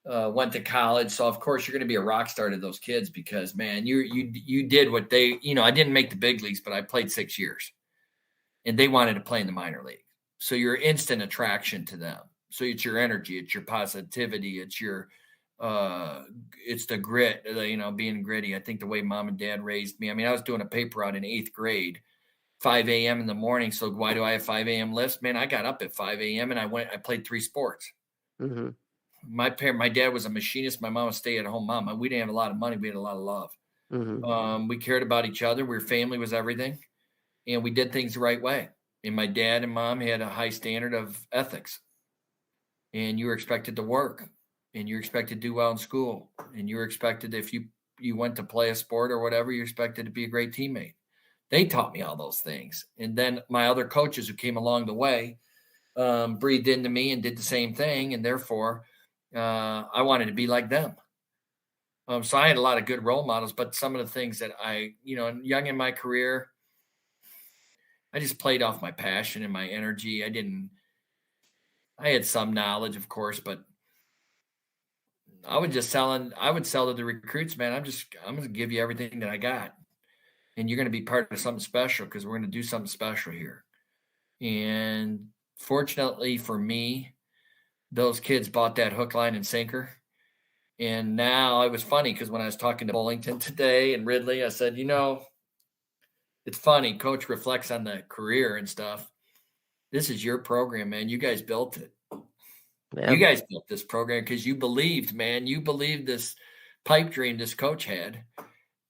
went to college. So, of course, you're going to be a rock star to those kids because, man, you did what they, I didn't make the big leagues, but I played 6 years. And they wanted to play in the minor league. So you're instant attraction to them. So it's your energy, it's your positivity, it's the grit, being gritty. I think the way mom and dad raised me. I mean, I was doing a paper out in 8th grade, 5 a.m. in the morning. So why do I have 5 a.m. lifts? Man, I got up at 5 a.m. and I played 3 sports. Mm-hmm. My dad was a machinist. My mom was a stay-at-home mom. We didn't have a lot of money. We had a lot of love. Mm-hmm. We cared about each other. Family was everything. And we did things the right way. And my dad and mom had a high standard of ethics. And you were expected to work. And you're expected to do well in school. And you're expected, if you went to play a sport or whatever, you're expected to be a great teammate. They taught me all those things. And then my other coaches who came along the way breathed into me and did the same thing. And therefore, I wanted to be like them. So I had a lot of good role models. But some of the things that young in my career, I just played off my passion and my energy. I had some knowledge, of course, but I would sell to the recruits, man. I'm going to give you everything that I got. And you're going to be part of something special because we're going to do something special here. And fortunately for me, those kids bought that hook, line, and sinker. And now it was funny because when I was talking to Bullington today and Ridley, I said, it's funny. Coach reflects on the career and stuff. This is your program, man. You guys built it. Yeah. You guys built this program because you believed, man. You believed this pipe dream this coach had.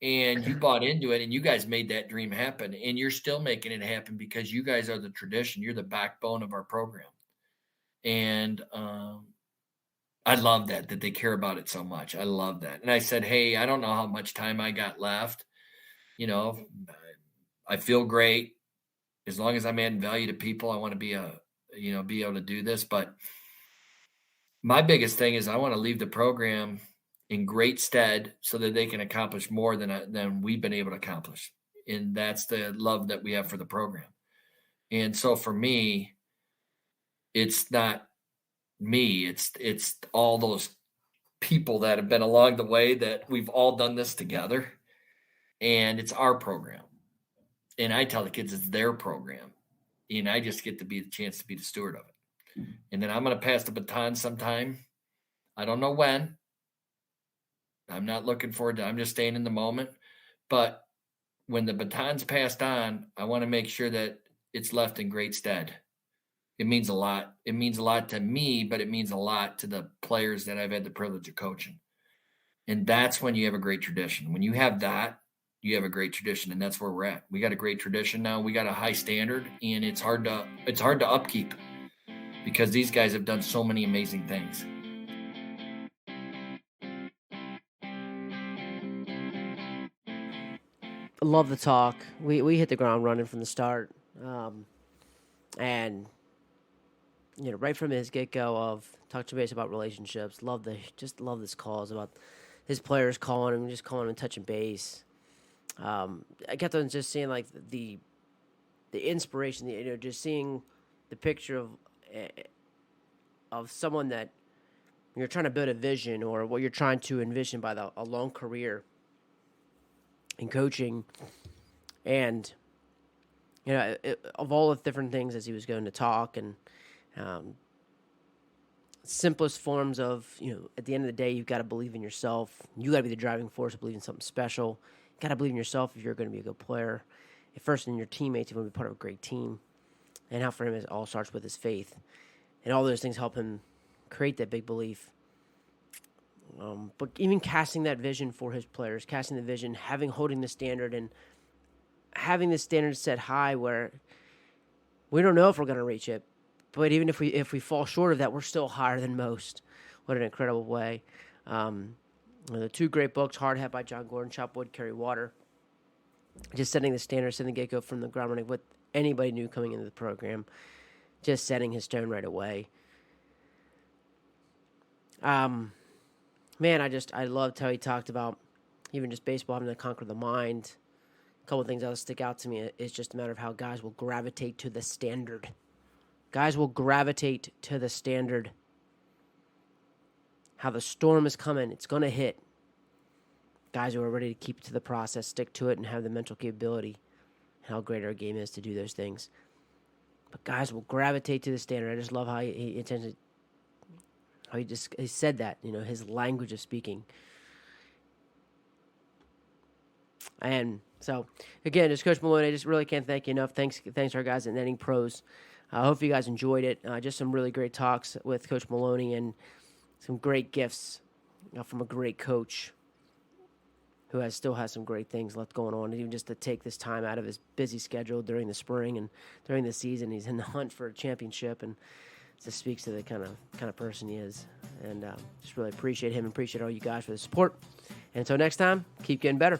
and you bought into it and you guys made that dream happen, and you're still making it happen because you guys are the tradition. You're the backbone of our program. And I love that they care about it so much. I love that. And I said, hey, I don't know how much time I got left. You know, I feel great. As long as I'm adding value to people, I want to be be able to do this. But my biggest thing is I want to leave the program in great stead so that they can accomplish more than we've been able to accomplish. And that's the love that we have for the program. And so for me, it's not me, it's all those people that have been along the way that we've all done this together, and it's our program. And I tell the kids it's their program, and I just get to be the chance to be the steward of it. And then I'm going to pass the baton sometime. I don't know when. I'm not looking forward to it. I'm just staying in the moment. But when the baton's passed on, I want to make sure that it's left in great stead. It means a lot. It means a lot to me, but it means a lot to the players that I've had the privilege of coaching. And that's when you have a great tradition. When you have that, you have a great tradition, and that's where we're at. We got a great tradition now. We got a high standard, and it's hard to upkeep because these guys have done so many amazing things. Love the talk. We hit the ground running from the start, and right from his get go of touch base about relationships. Love this calls about his players calling him, just calling him and touching base. I kept on just seeing like the inspiration, just seeing the picture of someone that you're trying to build a vision or what you're trying to envision by a long career in coaching, and of all the different things as he was going to talk and simplest forms of at the end of the day, you've got to believe in yourself. You got to be the driving force of believing in something special. You got to believe in yourself if you're going to be a good player. At first, in your teammates, if you want to be part of a great team, and how for him it all starts with his faith, and all those things help him create that big belief. But even casting that vision for his players, casting the vision, holding the standard, and having the standard set high where we don't know if we're going to reach it, but even if we fall short of that, we're still higher than most. What an incredible way! The two great books, Hard Hat by John Gordon, Chop Wood, Carry Water. Just setting the standard, setting the get-go from the ground running with anybody new coming into the program. Just setting his tone right away. Man, I loved how he talked about even just baseball having to conquer the mind. A couple of things that stick out to me is just a matter of how guys will gravitate to the standard. Guys will gravitate to the standard. How the storm is coming, it's going to hit. Guys who are ready to keep to the process, stick to it, and have the mental capability. How great our game is to do those things. But guys will gravitate to the standard. I just love how he said that, his language of speaking. And so, again, just Coach Maloney, I just really can't thank you enough. Thanks to our guys at Netting Pros. I hope you guys enjoyed it. Just some really great talks with Coach Maloney and some great gifts from a great coach who still has some great things left going on. Even just to take this time out of his busy schedule during the spring and during the season, he's in the hunt for a championship, and just speaks to the kind of person he is. And just really appreciate him and appreciate all you guys for the support. And until next time, keep getting better.